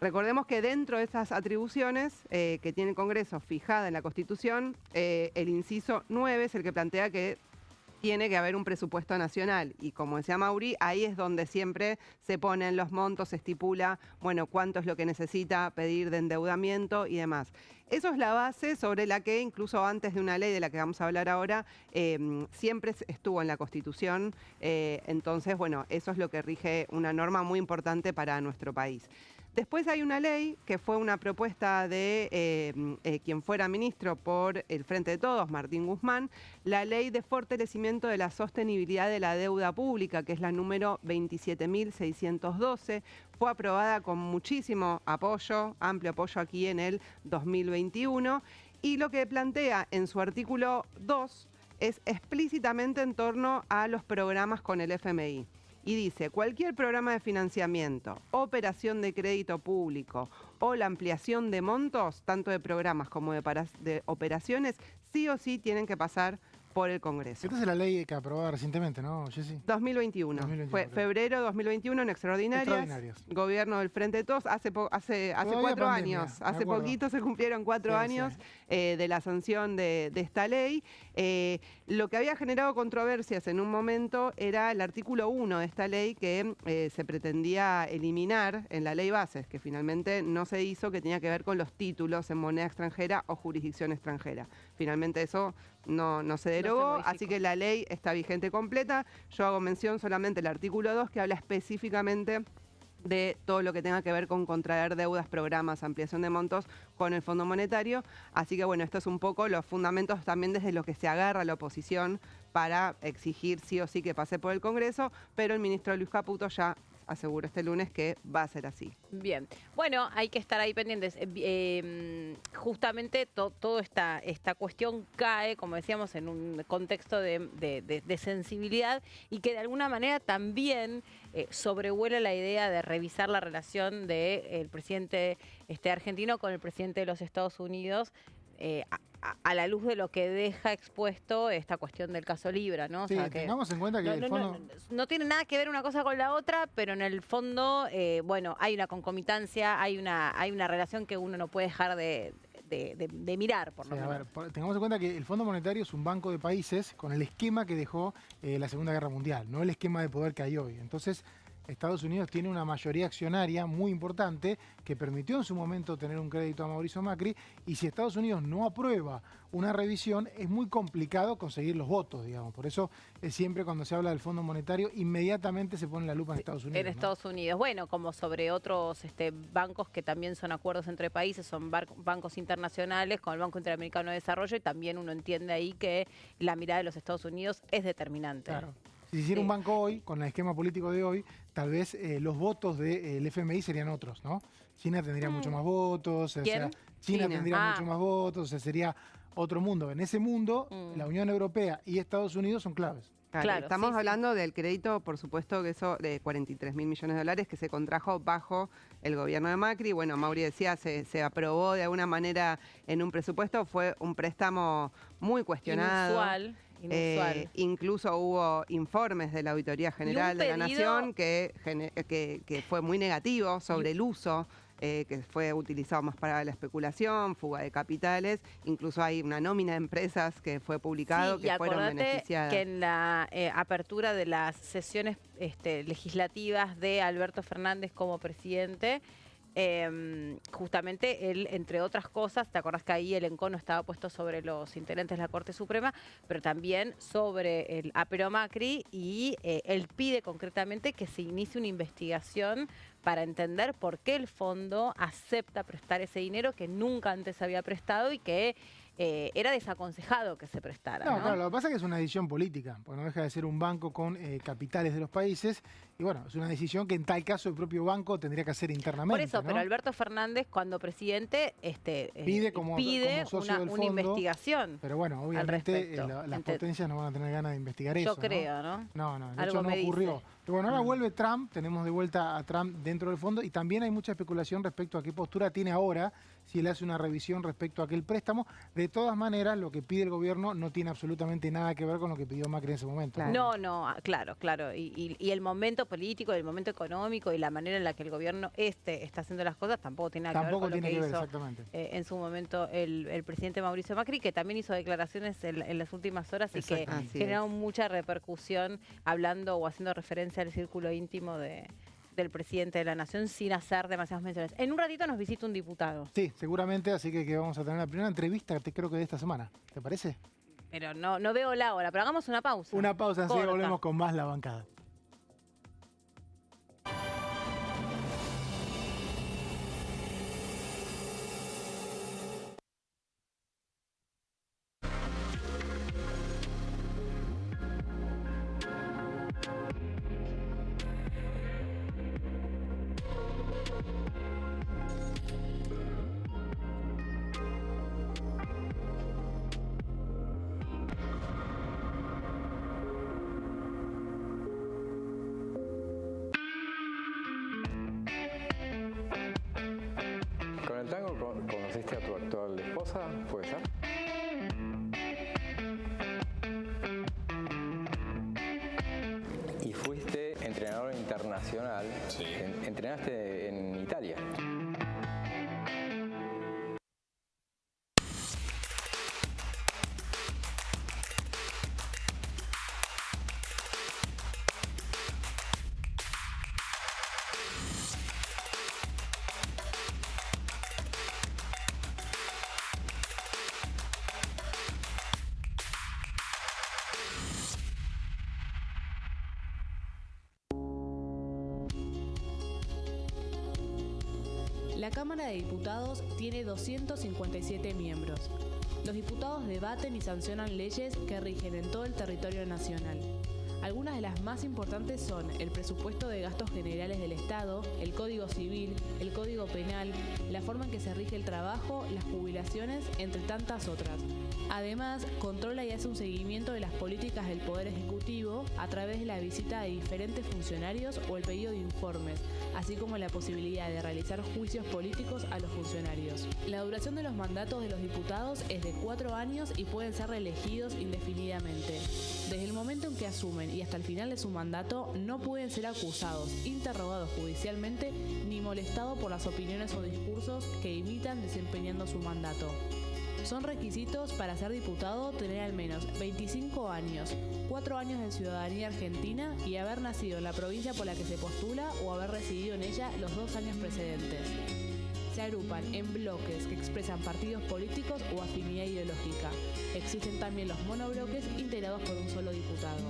Recordemos que dentro de esas atribuciones que tiene el Congreso fijada en la Constitución, el inciso 9 es el que plantea que tiene que haber un presupuesto nacional y como decía Mauri, ahí es donde siempre se ponen los montos, se estipula, bueno, cuánto es lo que necesita pedir de endeudamiento y demás. Eso es la base sobre la que incluso antes de una ley de la que vamos a hablar ahora, siempre estuvo en la Constitución, entonces, bueno, eso es lo que rige una norma muy importante para nuestro país. Después hay una ley que fue una propuesta de quien fuera ministro por el Frente de Todos, Martín Guzmán, la ley de fortalecimiento de la sostenibilidad de la deuda pública, que es la número 27.612, fue aprobada con muchísimo apoyo, amplio apoyo aquí en el 2021, y lo que plantea en su artículo 2 es explícitamente en torno a los programas con el FMI. Y dice, cualquier programa de financiamiento, operación de crédito público o la ampliación de montos, tanto de programas como de operaciones, sí o sí tienen que pasar por el Congreso. Esta es la ley que aprobada recientemente, ¿no, Jessy? 2021. Fue febrero 2021 en extraordinarias. Gobierno del Frente de Todos, hace 4 años. Hace poquito se cumplieron 4 años de la sanción de esta ley. Lo que había generado controversias en un momento era el artículo 1 de esta ley que se pretendía eliminar en la ley bases, que finalmente no se hizo, que tenía que ver con los títulos en moneda extranjera o jurisdicción extranjera. Finalmente eso no se derogó, así que la ley está vigente completa. Yo hago mención solamente del artículo 2 que habla específicamente de todo lo que tenga que ver con contraer deudas, programas, ampliación de montos con el Fondo Monetario. Así que bueno, esto es un poco los fundamentos también desde lo que se agarra la oposición para exigir sí o sí que pase por el Congreso, pero el ministro Luis Caputo ya aseguró este lunes que va a ser así. Bien, bueno, hay que estar ahí pendientes. Justamente toda esta cuestión cae, como decíamos, en un contexto de sensibilidad y que de alguna manera también sobrevuela la idea de revisar la relación del presidente argentino con el presidente de los Estados Unidos, a la luz de lo que deja expuesto esta cuestión del caso Libra, ¿no? O sí, sea, que tengamos en cuenta que el fondo... no tiene nada que ver una cosa con la otra, pero en el fondo, bueno, hay una concomitancia, hay una relación que uno no puede dejar de mirar, por lo menos. A ver, tengamos en cuenta que el Fondo Monetario es un banco de países con el esquema que dejó la Segunda Guerra Mundial, no el esquema de poder que hay hoy. Entonces, Estados Unidos tiene una mayoría accionaria muy importante que permitió en su momento tener un crédito a Mauricio Macri, y si Estados Unidos no aprueba una revisión es muy complicado conseguir los votos, digamos. Por eso siempre cuando se habla del Fondo Monetario inmediatamente se pone la lupa en Estados Unidos. En Estados Unidos. Bueno, como sobre otros bancos que también son acuerdos entre países, son bancos internacionales, como el Banco Interamericano de Desarrollo, y también uno entiende ahí que la mirada de los Estados Unidos es determinante. Claro. Si se hiciera un banco hoy, con el esquema político de hoy, tal vez los votos del FMI serían otros, ¿no? China tendría mucho más votos, ¿Quién? O sea, China tendría mucho más votos, o sea, sería otro mundo. En ese mundo, la Unión Europea y Estados Unidos son claves. Claro, estamos hablando del crédito, por supuesto, que eso de 43.000 millones de dólares que se contrajo bajo el gobierno de Macri. Bueno, Mauri decía, se aprobó de alguna manera en un presupuesto, fue un préstamo muy cuestionado. Inusual. Incluso hubo informes de la Auditoría General de la Nación que fue muy negativo sobre el uso, que fue utilizado más para la especulación, fuga de capitales. Incluso hay una nómina de empresas que fue publicado que fueron beneficiadas. Que en la apertura de las sesiones legislativas de Alberto Fernández como presidente, justamente él, entre otras cosas, te acordás que ahí el encono estaba puesto sobre los integrantes de la Corte Suprema, pero también sobre el apero Macri, y él pide concretamente que se inicie una investigación para entender por qué el fondo acepta prestar ese dinero que nunca antes había prestado y que era desaconsejado que se prestara. No, claro, lo que pasa es que es una decisión política, porque no deja de ser un banco con capitales de los países, y bueno, es una decisión que en tal caso el propio banco tendría que hacer internamente. Por eso, ¿no? pero Alberto Fernández, cuando presidente, pide como socio del fondo, una investigación. Pero bueno, obviamente las potencias no van a tener ganas de investigar eso. Yo creo, ¿no? No, de hecho no ocurrió. Pero bueno, ahora vuelve Trump, tenemos de vuelta a Trump dentro del fondo, y también hay mucha especulación respecto a qué postura tiene ahora, si él hace una revisión respecto a aquel préstamo. De todas maneras, lo que pide el gobierno no tiene absolutamente nada que ver con lo que pidió Macri en ese momento. Claro. No, claro. Y el momento político, el momento económico y la manera en la que el gobierno está haciendo las cosas tampoco tiene nada que ver con lo que hizo en su momento el presidente Mauricio Macri, que también hizo declaraciones en las últimas horas y que generaron mucha repercusión, hablando o haciendo referencia al círculo íntimo del presidente de la Nación, sin hacer demasiadas menciones. En un ratito nos visita un diputado. Sí, seguramente, así que vamos a tener la primera entrevista, creo que de esta semana. ¿Te parece? Pero no veo la hora, pero hagamos una pausa. Una pausa, así volvemos con más La Bancada. ¿Con el tango conociste a tu actual esposa? ¿Puede ser? Y fuiste entrenador internacional. Sí. Entrenaste en Italia. La Cámara de Diputados tiene 257 miembros. Los diputados debaten y sancionan leyes que rigen en todo el territorio nacional. Algunas de las más importantes son el presupuesto de gastos generales del Estado, el Código Civil, el Código Penal, la forma en que se rige el trabajo, las jubilaciones, entre tantas otras. Además, controla y hace un seguimiento de las políticas del Poder Ejecutivo a través de la visita de diferentes funcionarios o el pedido de informes, así como la posibilidad de realizar juicios políticos a los funcionarios. La duración de los mandatos de los diputados es de 4 años y pueden ser reelegidos indefinidamente. Desde el momento en que asumen y hasta el final de su mandato, no pueden ser acusados, interrogados judicialmente, ni molestados por las opiniones o discursos que imitan desempeñando su mandato. Son requisitos para ser diputado tener al menos 25 años, 4 años de ciudadanía argentina y haber nacido en la provincia por la que se postula o haber residido en ella los 2 años precedentes. Se agrupan en bloques que expresan partidos políticos o afinidad ideológica. Existen también los monobloques integrados por un solo diputado.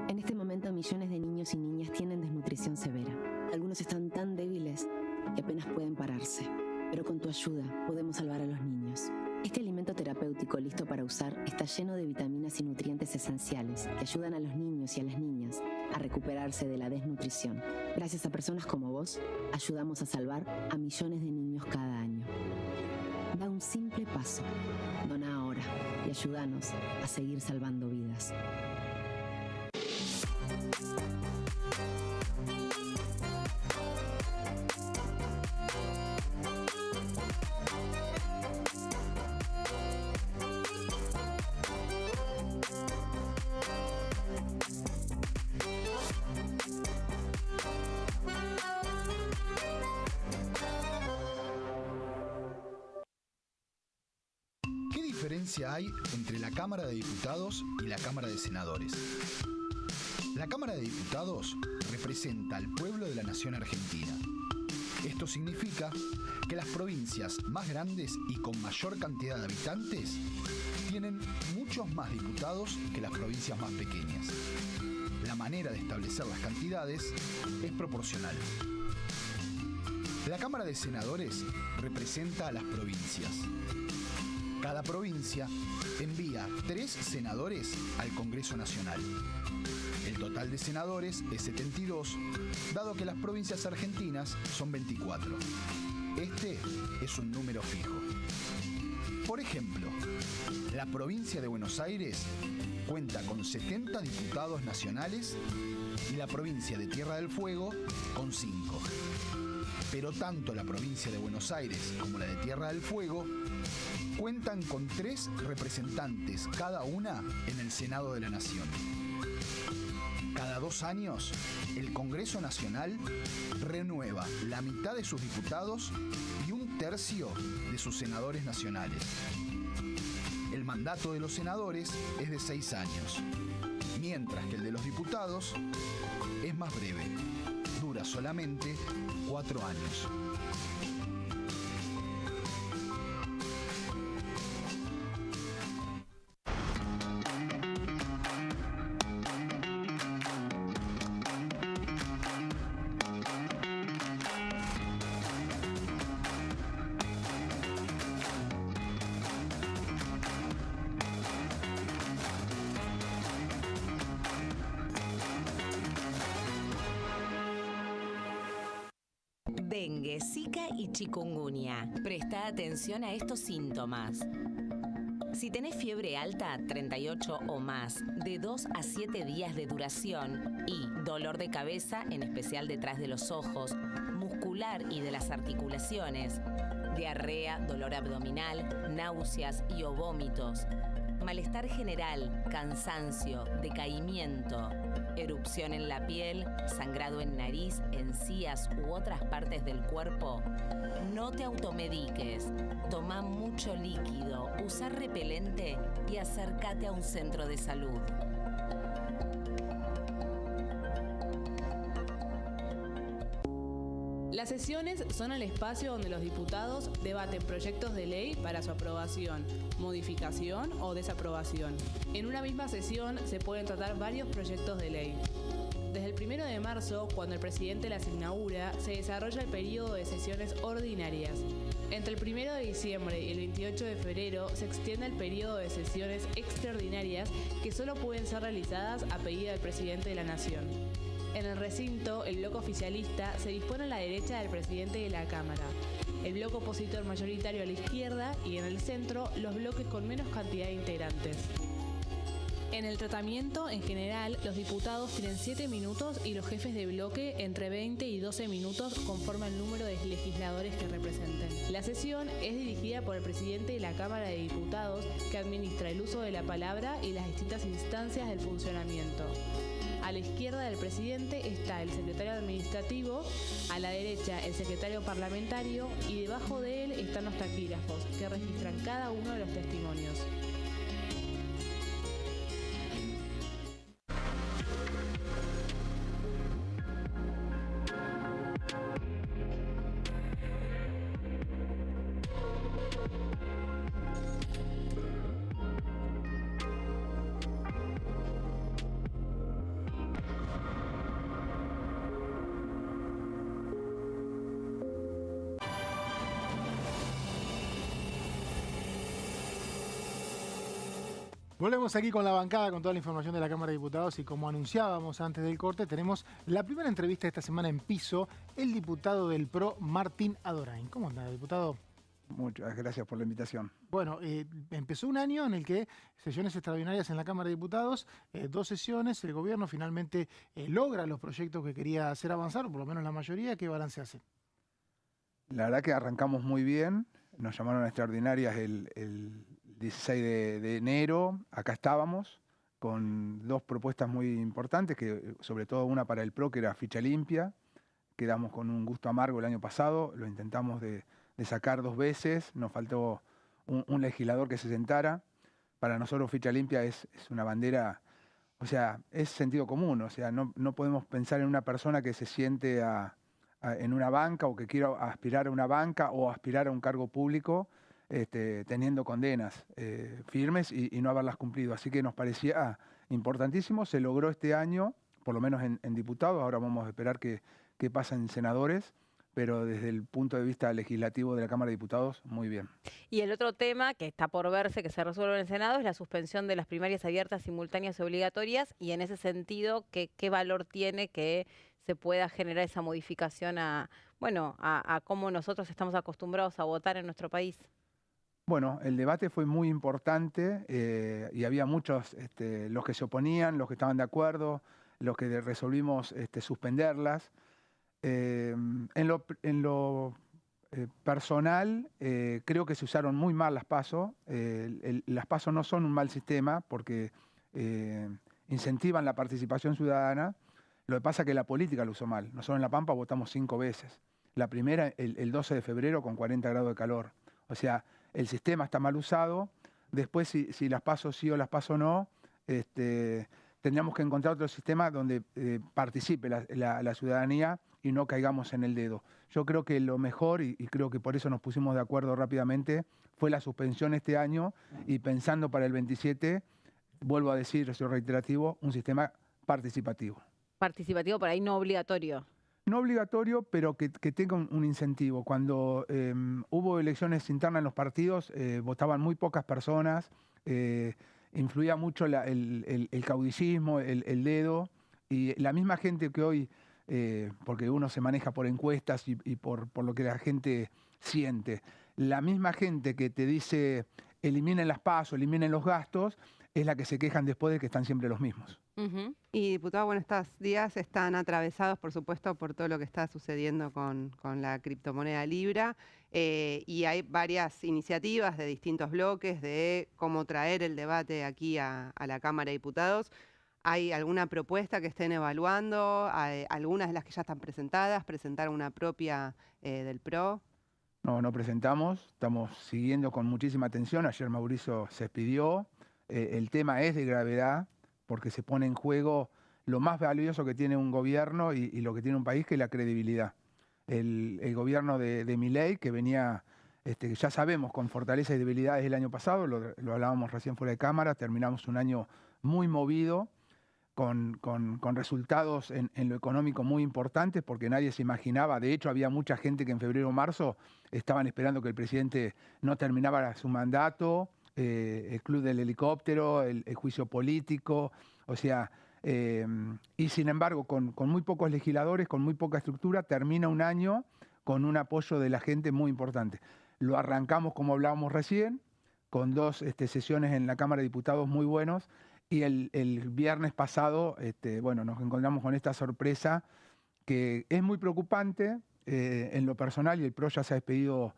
En este momento, millones de niños y niñas tienen desnutrición severa. Algunos están tan débiles que apenas pueden pararse. Pero con tu ayuda podemos salvar a los niños. Este alimento terapéutico listo para usar está lleno de vitaminas y nutrientes esenciales que ayudan a los niños y a las niñas a recuperarse de la desnutrición. Gracias a personas como vos, ayudamos a salvar a millones de niños cada año. Da un simple paso. Dona ahora y ayúdanos a seguir salvando vidas. ¿Qué diferencia hay entre la Cámara de Diputados y la Cámara de Senadores? La Cámara de Diputados representa al pueblo de la nación argentina. Esto significa que las provincias más grandes y con mayor cantidad de habitantes tienen muchos más diputados que las provincias más pequeñas. La manera de establecer las cantidades es proporcional. La Cámara de Senadores representa a las provincias. Cada provincia envía 3 senadores al Congreso Nacional. El total de senadores es 72, dado que las provincias argentinas son 24. Este es un número fijo. Por ejemplo, la provincia de Buenos Aires cuenta con 70 diputados nacionales y la provincia de Tierra del Fuego con 5. Pero tanto la provincia de Buenos Aires como la de Tierra del Fuego cuentan con 3 representantes cada una en el Senado de la Nación. Cada 2 años, el Congreso Nacional renueva la mitad de sus diputados y 1/3 de sus senadores nacionales. El mandato de los senadores es de 6 años, mientras que el de los diputados es más breve, dura solamente 4 años. Dengue, Zika y chikungunya. Presta atención a estos síntomas. Si tenés fiebre alta, 38 o más, de 2 a 7 días de duración y dolor de cabeza, en especial detrás de los ojos, muscular y de las articulaciones, diarrea, dolor abdominal, náuseas y o vómitos, malestar general, cansancio, decaimiento, erupción en la piel, sangrado en nariz, encías u otras partes del cuerpo, no te automediques. Toma mucho líquido, usa repelente y acércate a un centro de salud. Las sesiones son el espacio donde los diputados debaten proyectos de ley para su aprobación, modificación o desaprobación. En una misma sesión se pueden tratar varios proyectos de ley. Desde el 1 de marzo, cuando el presidente las inaugura, se desarrolla el periodo de sesiones ordinarias. Entre el 1 de diciembre y el 28 de febrero se extiende el periodo de sesiones extraordinarias que solo pueden ser realizadas a pedido del presidente de la Nación. En el recinto, el bloque oficialista se dispone a la derecha del presidente de la Cámara, el bloque opositor mayoritario a la izquierda y en el centro los bloques con menos cantidad de integrantes. En el tratamiento, en general, los diputados tienen 7 minutos y los jefes de bloque entre 20 y 12 minutos conforme al número de legisladores que representen. La sesión es dirigida por el presidente de la Cámara de Diputados, que administra el uso de la palabra y las distintas instancias del funcionamiento. A la izquierda del presidente está el secretario administrativo, a la derecha el secretario parlamentario y debajo de él están los taquígrafos, que registran cada uno de los testimonios. Volvemos aquí con la bancada, con toda la información de la Cámara de Diputados y como anunciábamos antes del corte, tenemos la primera entrevista de esta semana en piso, el diputado del PRO, Martín Adorain. ¿Cómo anda, diputado? Muchas gracias por la invitación. Bueno, empezó un año en el que sesiones extraordinarias en la Cámara de Diputados, 2 sesiones, el gobierno finalmente logra los proyectos que quería hacer avanzar, o por lo menos la mayoría. ¿Qué balance hace? La verdad que arrancamos muy bien, nos llamaron a extraordinarias el 16 de enero, acá estábamos, con 2 propuestas muy importantes, que sobre todo una para el PRO, que era ficha limpia. Quedamos con un gusto amargo el año pasado, lo intentamos de sacar 2 veces, nos faltó un legislador que se sentara. Para nosotros ficha limpia es una bandera, o sea, es sentido común, o sea, no podemos pensar en una persona que se siente en una banca o que quiera aspirar a una banca o aspirar a un cargo público teniendo condenas firmes y no haberlas cumplido. Así que nos parecía importantísimo, se logró este año, por lo menos en diputados, ahora vamos a esperar qué pasa en senadores, pero desde el punto de vista legislativo de la Cámara de Diputados, muy bien. Y el otro tema que está por verse, que se resuelve en el Senado, es la suspensión de las primarias abiertas, simultáneas y obligatorias, y en ese sentido, ¿qué valor tiene que se pueda generar esa modificación a cómo nosotros estamos acostumbrados a votar en nuestro país? Bueno, el debate fue muy importante y había muchos, los que se oponían, los que estaban de acuerdo, los que resolvimos suspenderlas. En lo personal, creo que se usaron muy mal las PASO. Las PASO no son un mal sistema porque incentivan la participación ciudadana. Lo que pasa es que la política lo usó mal. Nosotros en La Pampa votamos 5 veces. La primera, el 12 de febrero, con 40 grados de calor. O sea, el sistema está mal usado. Después, si las PASO sí o las PASO no, tendríamos que encontrar otro sistema donde participe la ciudadanía y no caigamos en el dedo. Yo creo que lo mejor, y creo que por eso nos pusimos de acuerdo rápidamente, fue la suspensión este año y pensando para el 27, vuelvo a decir, soy reiterativo, un sistema participativo. Participativo, por ahí no obligatorio. No obligatorio, pero que tenga un incentivo. Cuando hubo elecciones internas en los partidos, votaban muy pocas personas, influía mucho el caudillismo, el dedo, y la misma gente que hoy, porque uno se maneja por encuestas y por lo que la gente siente, la misma gente que te dice eliminen las PASO, eliminen los gastos, es la que se quejan después de que están siempre los mismos. Y diputado, bueno, estos días están atravesados, por supuesto, por todo lo que está sucediendo con la criptomoneda Libra, y hay varias iniciativas de distintos bloques de cómo traer el debate aquí a la Cámara de Diputados. ¿Hay alguna propuesta que estén evaluando? ¿Hay algunas de las que ya están presentadas? ¿Presentaron una propia del PRO? No presentamos, estamos siguiendo con muchísima atención. Ayer Mauricio se expidió. El tema es de gravedad, porque se pone en juego lo más valioso que tiene un gobierno y lo que tiene un país, que es la credibilidad. El gobierno de Milei, que venía, ya sabemos, con fortalezas y debilidades el año pasado, lo hablábamos recién fuera de cámara, terminamos un año muy movido, con resultados en lo económico muy importantes, porque nadie se imaginaba. De hecho, había mucha gente que en febrero o marzo estaban esperando que el presidente no terminara su mandato, el club del helicóptero, el juicio político, o sea, y sin embargo, con muy pocos legisladores, con muy poca estructura, termina un año con un apoyo de la gente muy importante. Lo arrancamos, como hablábamos recién, con 2 sesiones en la Cámara de Diputados muy buenos, y el viernes pasado, bueno, nos encontramos con esta sorpresa que es muy preocupante en lo personal, y el PRO ya se ha despedido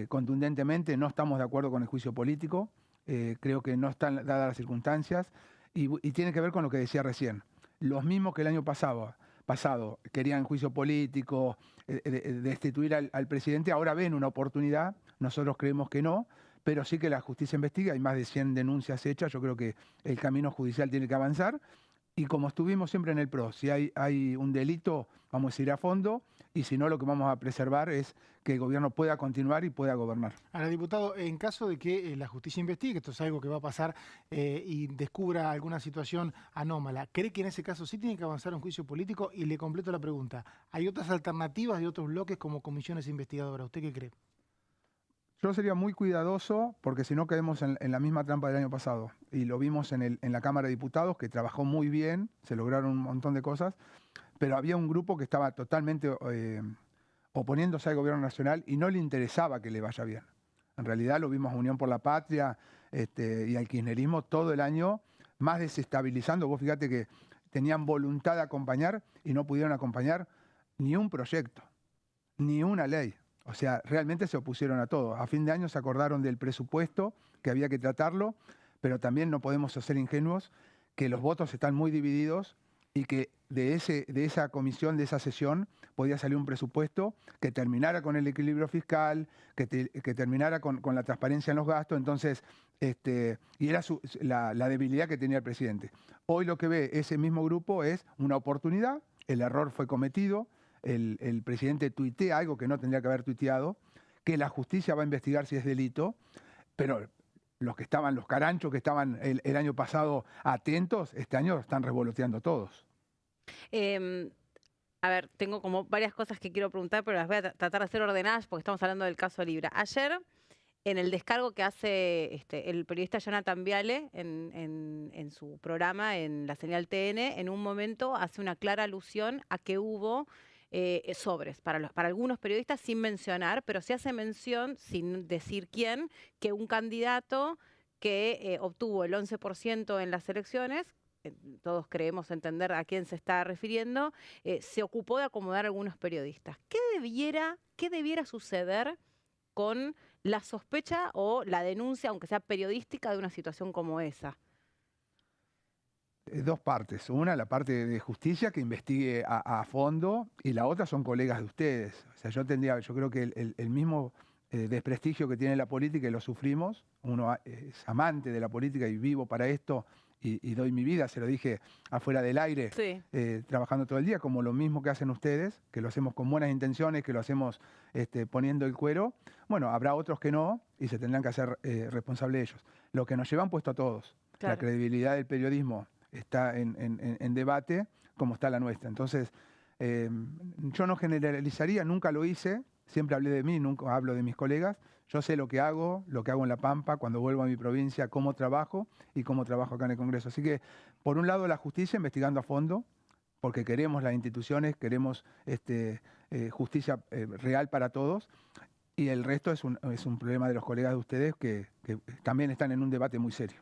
contundentemente. No estamos de acuerdo con el juicio político, creo que no están dadas las circunstancias, y tiene que ver con lo que decía recién. Los mismos que el año pasado querían juicio político, destituir al presidente, ahora ven una oportunidad. Nosotros creemos que no, pero sí que la justicia investiga, hay más de 100 denuncias hechas. Yo creo que el camino judicial tiene que avanzar, y como estuvimos siempre en el PRO, si hay un delito, vamos a ir a fondo, y si no, lo que vamos a preservar es que el gobierno pueda continuar y pueda gobernar. Ahora, diputado, en caso de que la justicia investigue, esto es algo que va a pasar, y descubra alguna situación anómala, ¿cree que en ese caso sí tiene que avanzar un juicio político? Y le completo la pregunta, ¿hay otras alternativas de otros bloques como comisiones investigadoras? ¿Usted qué cree? Yo sería muy cuidadoso, porque si no caemos en la misma trampa del año pasado. Y lo vimos en la Cámara de Diputados, que trabajó muy bien, se lograron un montón de cosas, pero había un grupo que estaba totalmente oponiéndose al gobierno nacional y no le interesaba que le vaya bien. En realidad lo vimos a Unión por la Patria y al kirchnerismo todo el año más desestabilizando. Vos fíjate que tenían voluntad de acompañar y no pudieron acompañar ni un proyecto, ni una ley. O sea, realmente se opusieron a todo. A fin de año se acordaron del presupuesto, que había que tratarlo, pero también no podemos ser ingenuos, que los votos están muy divididos y que de esa comisión, de esa sesión, podía salir un presupuesto que terminara con el equilibrio fiscal, que terminara con la transparencia en los gastos. Entonces, y era la debilidad que tenía el presidente. Hoy lo que ve ese mismo grupo es una oportunidad, el error fue cometido. El presidente tuitea algo que no tendría que haber tuiteado, que la justicia va a investigar si es delito, pero los caranchos que estaban el año pasado atentos, este año están revoloteando todos. A ver, tengo como varias cosas que quiero preguntar, pero las voy a tratar de hacer ordenadas porque estamos hablando del caso Libra. Ayer, en el descargo que hace el periodista Jonathan Viale en su programa en la señal TN, en un momento hace una clara alusión a que hubo sobres para algunos periodistas, sin mencionar, pero se hace mención, sin decir quién, que un candidato que obtuvo el 11% en las elecciones, todos creemos entender a quién se está refiriendo, se ocupó de acomodar a algunos periodistas. ¿Qué debiera suceder con la sospecha o la denuncia, aunque sea periodística, de una situación como esa? Dos partes. Una, la parte de justicia, que investigue a fondo, y la otra son colegas de ustedes. O sea, yo creo que el mismo desprestigio que tiene la política, y lo sufrimos, uno es amante de la política y vivo para esto, y doy mi vida, se lo dije afuera del aire, sí, trabajando todo el día, como lo mismo que hacen ustedes, que lo hacemos con buenas intenciones, que lo hacemos poniendo el cuero. Bueno, habrá otros que no, y se tendrán que hacer responsables ellos. Lo que nos llevan puesto a todos, claro, la credibilidad del periodismo está en debate, como está la nuestra. Entonces, yo no generalizaría, nunca lo hice, siempre hablé de mí, nunca hablo de mis colegas. Yo sé lo que hago en La Pampa, cuando vuelvo a mi provincia, cómo trabajo y cómo trabajo acá en el Congreso. Así que, por un lado, la justicia investigando a fondo, porque queremos las instituciones, queremos justicia real para todos, y el resto es un problema de los colegas de ustedes que también están en un debate muy serio.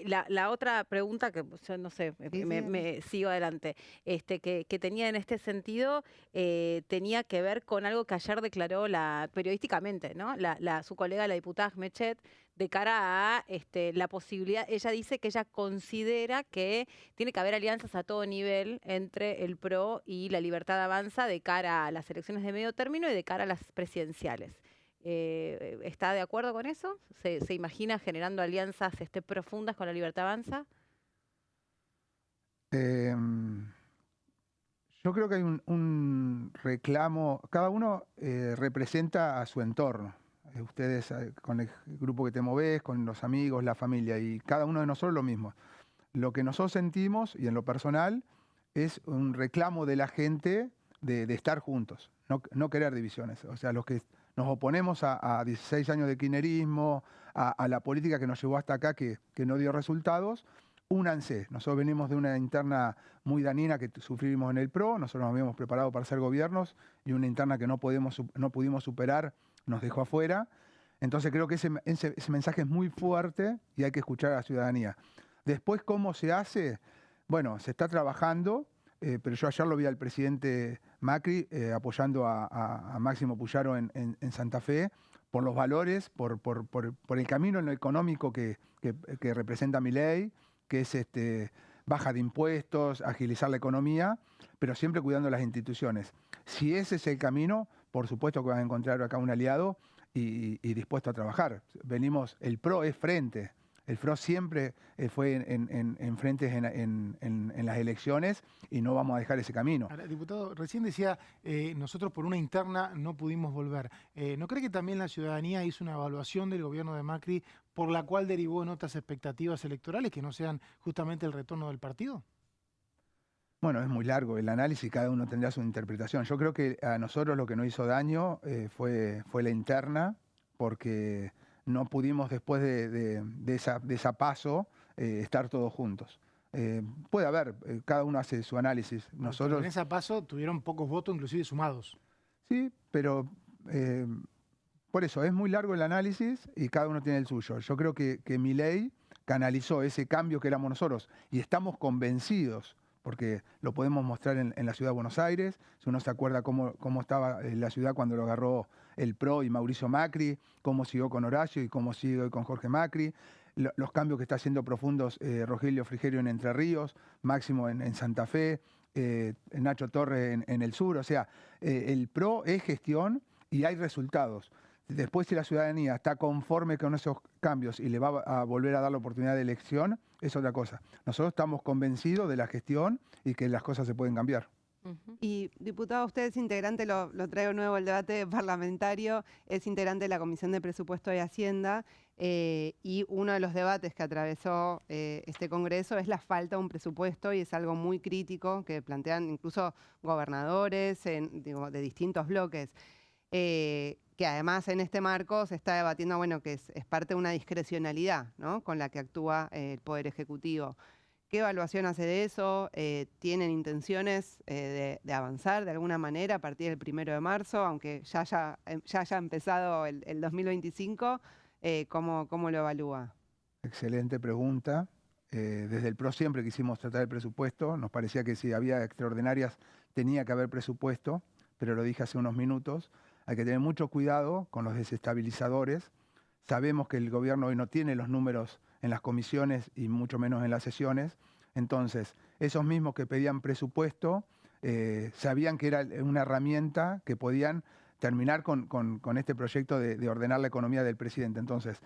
La otra pregunta, que yo no sé, me sigo adelante, que tenía en este sentido, tenía que ver con algo que ayer declaró periodísticamente, ¿no? Su colega, la diputada Mechet, de cara a la posibilidad. Ella dice que ella considera que tiene que haber alianzas a todo nivel entre el PRO y la Libertad Avanza de cara a las elecciones de medio término y de cara a las presidenciales. ¿Está de acuerdo con eso? ¿Se imagina generando alianzas profundas con la Libertad Avanza? Yo creo que hay un reclamo, cada uno representa a su entorno. Ustedes con el grupo que te movés, con los amigos, la familia, y cada uno de nosotros lo mismo. Lo que nosotros sentimos, y en lo personal, es un reclamo de la gente de estar juntos, no querer divisiones. O sea, los que nos oponemos a 16 años de kirchnerismo, a la política que nos llevó hasta acá, que no dio resultados, únanse. Nosotros venimos de una interna muy dañina que sufrimos en el PRO, nosotros nos habíamos preparado para ser gobiernos y una interna que no pudimos superar nos dejó afuera. Entonces creo que ese mensaje es muy fuerte y hay que escuchar a la ciudadanía. Después, ¿cómo se hace? Bueno, se está trabajando, pero yo ayer lo vi al presidente Macri apoyando a Máximo Puyaro en Santa Fe por los valores, por el camino en lo económico que representa Milei, que es baja de impuestos, agilizar la economía, pero siempre cuidando las instituciones. Si ese es el camino, por supuesto que van a encontrar acá un aliado y dispuesto a trabajar. El PRO es frente. El PRO siempre fue en frentes en las elecciones y no vamos a dejar ese camino. Ahora, diputado, recién decía, nosotros por una interna no pudimos volver. ¿No cree que también la ciudadanía hizo una evaluación del gobierno de Macri por la cual derivó en otras expectativas electorales que no sean justamente el retorno del partido? Bueno, es muy largo el análisis, cada uno tendrá su interpretación. Yo creo que a nosotros lo que nos hizo daño fue la interna, porque no pudimos después de esa paso estar todos juntos. Puede haber, cada uno hace su análisis. Nosotros en esa paso tuvieron pocos votos, inclusive sumados. Sí, pero por eso es muy largo el análisis y cada uno tiene el suyo. Yo creo que Milei canalizó ese cambio que éramos nosotros y estamos convencidos, porque lo podemos mostrar en la ciudad de Buenos Aires. Si uno se acuerda cómo estaba la ciudad cuando lo agarró el PRO y Mauricio Macri, cómo siguió con Horacio y cómo sigue hoy con Jorge Macri, los cambios que está haciendo profundos Rogelio Frigerio en Entre Ríos, Máximo en Santa Fe, Nacho Torre en el sur. O sea, el PRO es gestión y hay resultados. Después, si la ciudadanía está conforme con esos cambios y le va a volver a dar la oportunidad de elección, es otra cosa. Nosotros estamos convencidos de la gestión y que las cosas se pueden cambiar. Y, diputado, usted es integrante, lo traigo nuevo el debate parlamentario, es integrante de la Comisión de Presupuesto y Hacienda, y uno de los debates que atravesó este Congreso es la falta de un presupuesto, y es algo muy crítico que plantean incluso gobernadores de distintos bloques. Que además en este marco se está debatiendo, bueno, que es parte de una discrecionalidad, ¿no?, con la que actúa el Poder Ejecutivo. ¿Qué evaluación hace de eso? ¿Tienen intenciones de avanzar de alguna manera a partir del 1 de marzo, aunque ya haya empezado el 2025? ¿Cómo lo evalúa? Excelente pregunta. Desde el PRO siempre quisimos tratar el presupuesto. Nos parecía que si había extraordinarias tenía que haber presupuesto, pero lo dije hace unos minutos. Hay que tener mucho cuidado con los desestabilizadores. Sabemos que el gobierno hoy no tiene los números en las comisiones y mucho menos en las sesiones. Entonces, esos mismos que pedían presupuesto sabían que era una herramienta que podían terminar con este proyecto de ordenar la economía del presidente. Entonces,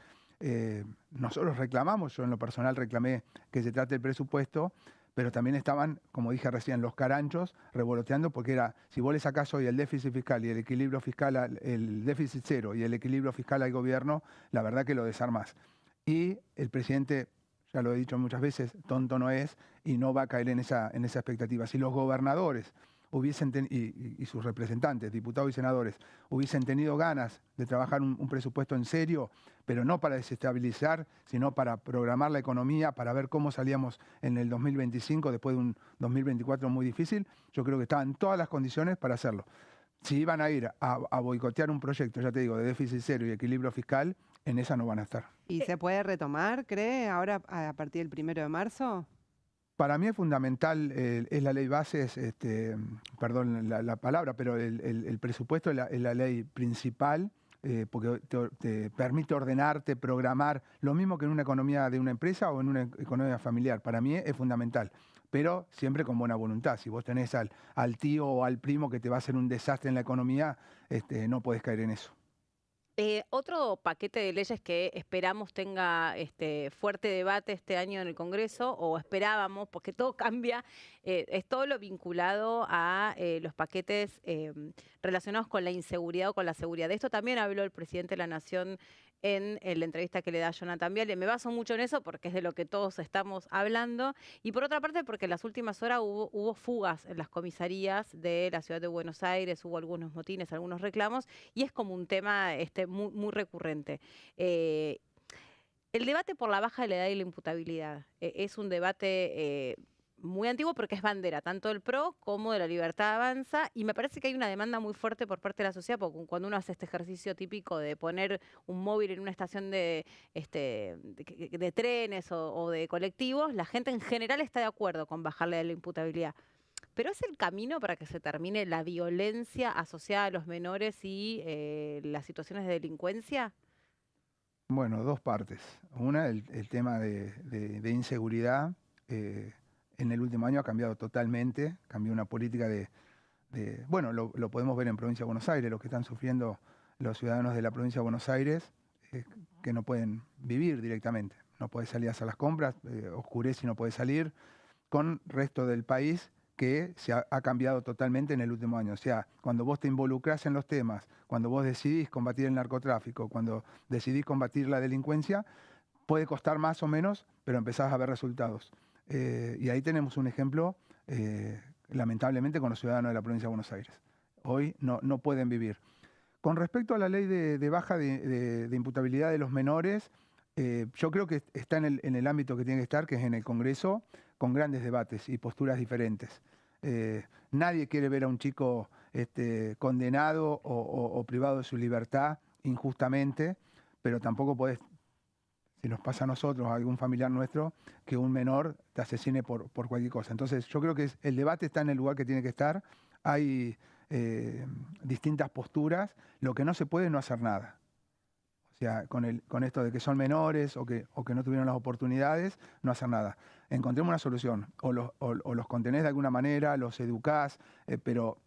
nosotros reclamamos, yo en lo personal reclamé que se trate el presupuesto, pero también estaban, como dije recién, los caranchos revoloteando, porque era, si vos le sacás hoy el déficit fiscal y el equilibrio fiscal, el déficit cero y el equilibrio fiscal al gobierno, la verdad que lo desarmás. Y el presidente, ya lo he dicho muchas veces, tonto no es y no va a caer en esa expectativa. Si los gobernadores y sus representantes, diputados y senadores, hubiesen tenido ganas de trabajar un presupuesto en serio, pero no para desestabilizar, sino para programar la economía, para ver cómo salíamos en el 2025, después de un 2024 muy difícil, yo creo que estaban todas las condiciones para hacerlo. Si iban a ir a boicotear un proyecto, ya te digo, de déficit cero y equilibrio fiscal, en esa no van a estar. ¿Y se puede retomar, cree, ahora a partir del 1 de marzo? Para mí es fundamental, es la ley base, perdón la palabra, pero el presupuesto es la ley principal, porque te permite ordenarte, programar, lo mismo que en una economía de una empresa o en una economía familiar. Para mí es fundamental, pero siempre con buena voluntad. Si vos tenés al tío o al primo que te va a hacer un desastre en la economía, no podés caer en eso. Otro paquete de leyes que esperamos tenga fuerte debate este año en el Congreso, o esperábamos, porque todo cambia, es todo lo vinculado a los paquetes relacionados con la inseguridad o con la seguridad. De esto también habló el presidente de la Nación en la entrevista que le da Jonathan Viale. Me baso mucho en eso porque es de lo que todos estamos hablando. Y por otra parte, porque en las últimas horas hubo fugas en las comisarías de la ciudad de Buenos Aires, hubo algunos motines, algunos reclamos, y es como un tema muy, muy recurrente. El debate por la baja de la edad y la imputabilidad es un debate muy antiguo porque es bandera tanto del PRO como de la Libertad Avanza, y me parece que hay una demanda muy fuerte por parte de la sociedad, porque cuando uno hace este ejercicio típico de poner un móvil en una estación de trenes o de colectivos, la gente en general está de acuerdo con bajarle la imputabilidad. ¿Pero es el camino para que se termine la violencia asociada a los menores y las situaciones de delincuencia? Bueno, dos partes. Una, el tema de inseguridad. En el último año ha cambiado totalmente, cambió una política bueno, lo podemos ver en Provincia de Buenos Aires, lo que están sufriendo los ciudadanos de la Provincia de Buenos Aires, que no pueden vivir directamente, no puedes salir a hacer las compras, oscurece y no puedes salir, con el resto del país que ha cambiado totalmente en el último año. O sea, cuando vos te involucrás en los temas, cuando vos decidís combatir el narcotráfico, cuando decidís combatir la delincuencia, puede costar más o menos, pero empezás a ver resultados. Y ahí tenemos un ejemplo, lamentablemente, con los ciudadanos de la Provincia de Buenos Aires. Hoy no pueden vivir. Con respecto a la ley de baja de imputabilidad de los menores, yo creo que está en el ámbito que tiene que estar, que es en el Congreso, con grandes debates y posturas diferentes. Nadie quiere ver a un chico condenado o privado de su libertad injustamente, pero tampoco podés, si nos pasa a nosotros, a algún familiar nuestro, que un menor te asesine por cualquier cosa. Entonces, yo creo que el debate está en el lugar que tiene que estar. Hay distintas posturas. Lo que no se puede es no hacer nada. O sea, con esto de que son menores o que no tuvieron las oportunidades, no hacer nada. Encontremos una solución. O los contenés de alguna manera, los educás, pero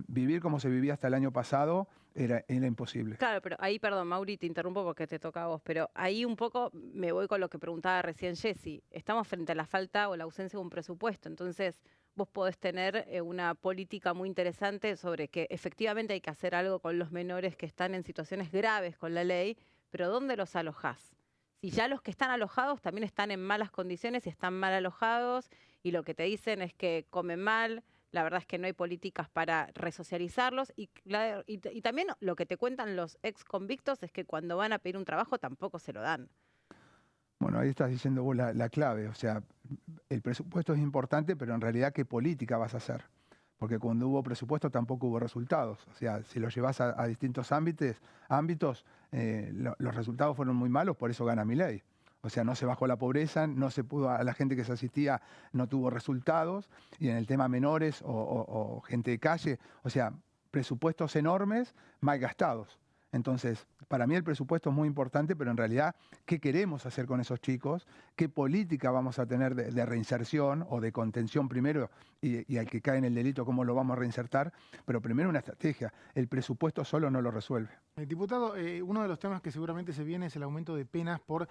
vivir como se vivía hasta el año pasado era imposible. Claro, pero ahí, perdón, Mauri, te interrumpo porque te toca a vos, pero ahí un poco me voy con lo que preguntaba recién Jessy. Estamos frente a la falta o la ausencia de un presupuesto, entonces vos podés tener una política muy interesante sobre que efectivamente hay que hacer algo con los menores que están en situaciones graves con la ley, pero ¿dónde los alojás? Si ya los que están alojados también están en malas condiciones y están mal alojados, y lo que te dicen es que comen mal, la verdad es que no hay políticas para resocializarlos, y también lo que te cuentan los ex convictos es que cuando van a pedir un trabajo tampoco se lo dan. Bueno, ahí estás diciendo vos la clave. O sea, el presupuesto es importante, pero en realidad, ¿qué política vas a hacer? Porque cuando hubo presupuesto tampoco hubo resultados. O sea, si lo llevas a distintos ámbitos, los resultados fueron muy malos, por eso gana Milei. O sea, no se bajó la pobreza, no se pudo, a la gente que se asistía no tuvo resultados, y en el tema menores o gente de calle, o sea, presupuestos enormes, mal gastados. Entonces, para mí el presupuesto es muy importante, pero en realidad, ¿qué queremos hacer con esos chicos? ¿Qué política vamos a tener de reinserción o de contención primero? Y al que cae en el delito, ¿cómo lo vamos a reinsertar? Pero primero una estrategia. El presupuesto solo no lo resuelve. Diputado, uno de los temas que seguramente se viene es el aumento de penas por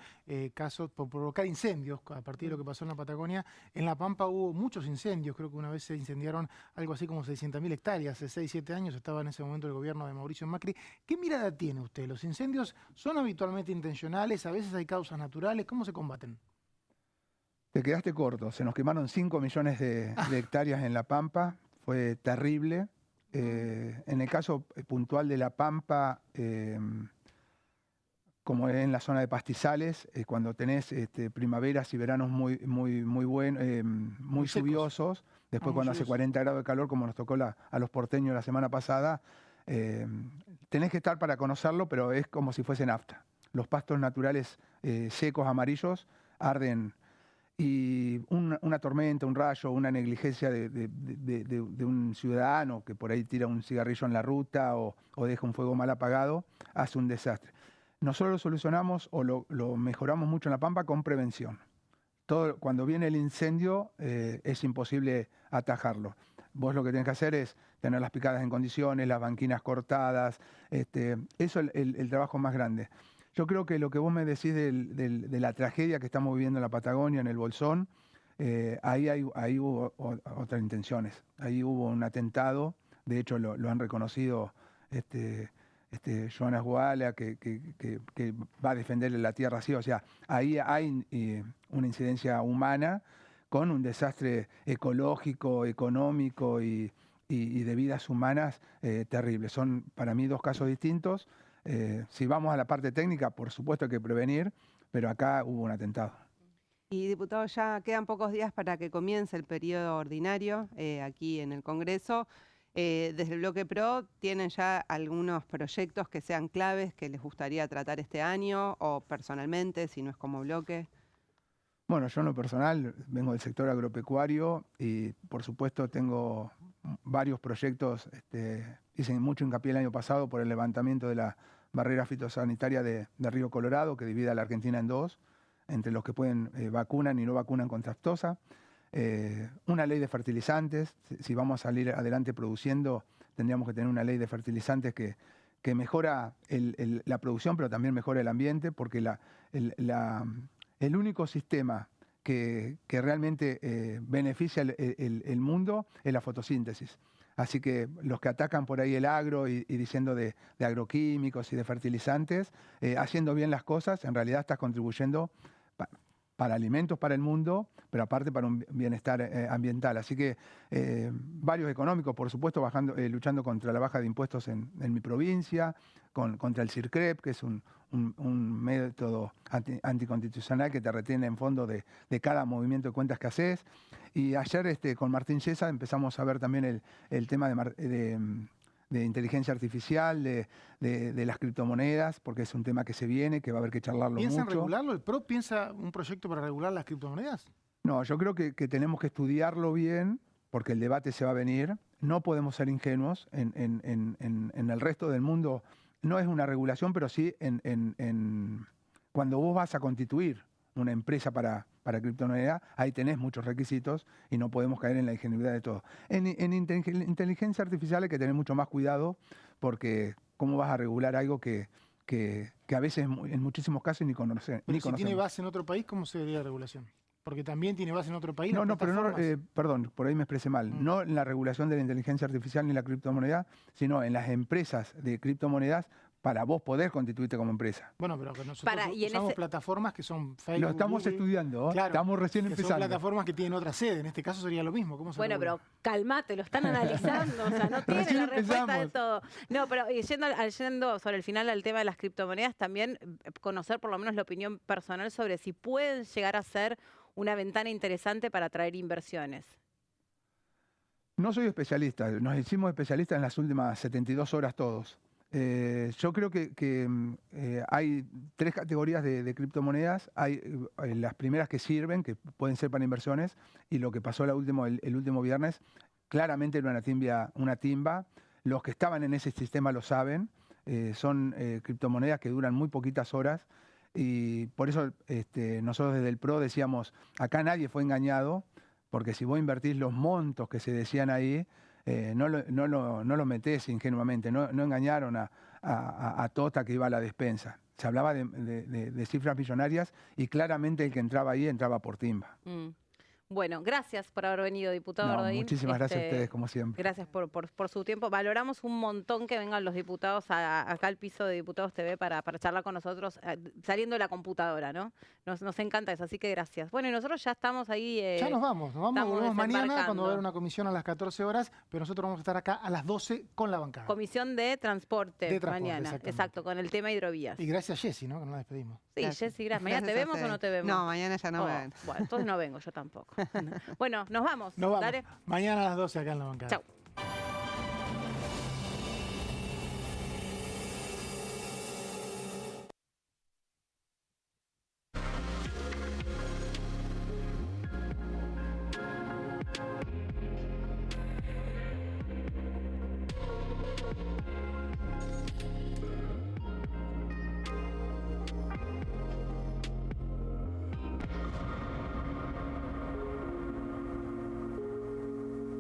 casos, por provocar incendios. A partir de lo que pasó en la Patagonia, en La Pampa hubo muchos incendios. Creo que una vez se incendiaron algo así como 600.000 hectáreas. Hace 6, 7 años estaba en ese momento el gobierno de Mauricio Macri. ¿Qué mirada tiene usted? ¿Los incendios son habitualmente intencionales? ¿A veces hay causas naturales? ¿Cómo se combaten? Te quedaste corto. Se nos quemaron 5 millones de hectáreas en La Pampa. Fue terrible. En el caso puntual de La Pampa, como en la zona de pastizales, cuando tenés primaveras y veranos muy lluviosos, después cuando hace 40 grados de calor, como nos tocó a los porteños la semana pasada, tenés que estar para conocerlo, pero es como si fuese nafta. Los pastos naturales secos, amarillos, arden. Y una tormenta, un rayo, una negligencia de un ciudadano que por ahí tira un cigarrillo en la ruta o deja un fuego mal apagado, hace un desastre. Nosotros lo solucionamos o lo mejoramos mucho en La Pampa con prevención. Cuando viene el incendio es imposible atajarlo. Vos lo que tenés que hacer es tener las picadas en condiciones, las banquinas cortadas, eso es el trabajo más grande. Yo creo que lo que vos me decís de la tragedia que estamos viviendo en la Patagonia, en el Bolsón, ahí hubo otras intenciones. Ahí hubo un atentado, de hecho lo han reconocido Jonas Guala, que va a defender la tierra así. O sea, ahí hay una incidencia humana con un desastre ecológico, económico y de vidas humanas terrible. Son para mí dos casos distintos. Si vamos a la parte técnica, por supuesto hay que prevenir, pero acá hubo un atentado. Y diputado, ya quedan pocos días para que comience el periodo ordinario aquí en el Congreso. Desde el Bloque PRO, ¿tienen ya algunos proyectos que sean claves que les gustaría tratar este año o personalmente, si no es como bloque? Bueno, yo en lo personal vengo del sector agropecuario y por supuesto tengo varios proyectos, hice mucho hincapié el año pasado por el levantamiento de la barrera fitosanitaria de Río Colorado, que divide a la Argentina en dos, entre los que vacunan y no vacunan contra aftosa. Una ley de fertilizantes, si vamos a salir adelante produciendo, tendríamos que tener una ley de fertilizantes que mejora la producción, pero también mejora el ambiente, porque el único sistema que realmente beneficia el mundo es la fotosíntesis. Así que los que atacan por ahí el agro y diciendo de agroquímicos y de fertilizantes, haciendo bien las cosas, en realidad estás contribuyendo para alimentos para el mundo, pero aparte para un bienestar ambiental. Así que varios económicos, por supuesto, luchando contra la baja de impuestos en mi provincia, contra el CIRCREP, que es un método anticonstitucional que te retiene en fondo de cada movimiento de cuentas que haces. Y ayer con Martín Yesa empezamos a ver también el tema de inteligencia artificial, de las criptomonedas, porque es un tema que se viene, que va a haber que charlarlo mucho. ¿Piensan regularlo? ¿El PRO piensa un proyecto para regular las criptomonedas? No, yo creo que tenemos que estudiarlo bien, porque el debate se va a venir. No podemos ser ingenuos. En el resto del mundo no es una regulación, pero sí cuando vos vas a constituir una empresa para criptomoneda, ahí tenés muchos requisitos y no podemos caer en la ingenuidad de todo. En inteligencia artificial hay que tener mucho más cuidado, porque ¿cómo vas a regular algo que a veces en muchísimos casos ni conocemos? Si tiene base en otro país, ¿cómo sería la regulación? Porque también tiene base en otro país. Perdón, por ahí me expresé mal. No en la regulación de la inteligencia artificial ni la criptomoneda, sino en las empresas de criptomonedas, para vos poder constituirte como empresa. Bueno, pero que nosotros usamos plataformas que son Facebook, lo estamos Google, estudiando, claro, estamos recién empezando. Son plataformas que tienen otra sede, en este caso sería lo mismo. ¿Cómo se bueno, pero calmate, lo están analizando, o sea, no tiene la respuesta de todo. No, pero yendo sobre el final al tema de las criptomonedas, también conocer por lo menos la opinión personal sobre si pueden llegar a ser una ventana interesante para atraer inversiones. No soy especialista, nos hicimos especialistas en las últimas 72 horas todos. Yo creo que hay tres categorías de criptomonedas. Hay las primeras que sirven, que pueden ser para inversiones, y lo que pasó el último viernes, claramente era una timba. Los que estaban en ese sistema lo saben. Son criptomonedas que duran muy poquitas horas, y por eso nosotros desde el PRO decíamos, acá nadie fue engañado, porque si vos invertís los montos que se decían ahí, no lo metés ingenuamente, no engañaron a Tota que iba a la despensa. Se hablaba de cifras millonarias y claramente el que entraba ahí entraba por timba. Bueno, gracias por haber venido, diputado Bardahín. Muchísimas gracias a ustedes, como siempre. Gracias por su tiempo. Valoramos un montón que vengan los diputados acá al piso de Diputados TV para charlar con nosotros, saliendo de la computadora, ¿no? Nos encanta eso, así que gracias. Bueno, y nosotros ya estamos ahí. Ya nos vamos volvemos mañana cuando va a haber una comisión a las 14 horas, pero nosotros vamos a estar acá a las 12 con la bancada. Comisión de Transporte mañana, exacto, con el tema hidrovías. Y gracias Jessy, ¿no? Que nos la despedimos. Sí, Jessy, gracias. ¿Mañana te vemos o no te vemos? No, mañana ya no ven. Bueno, entonces no vengo, yo tampoco. Bueno, nos vamos. Dale. Mañana a las 12 acá en la bancada. Chau.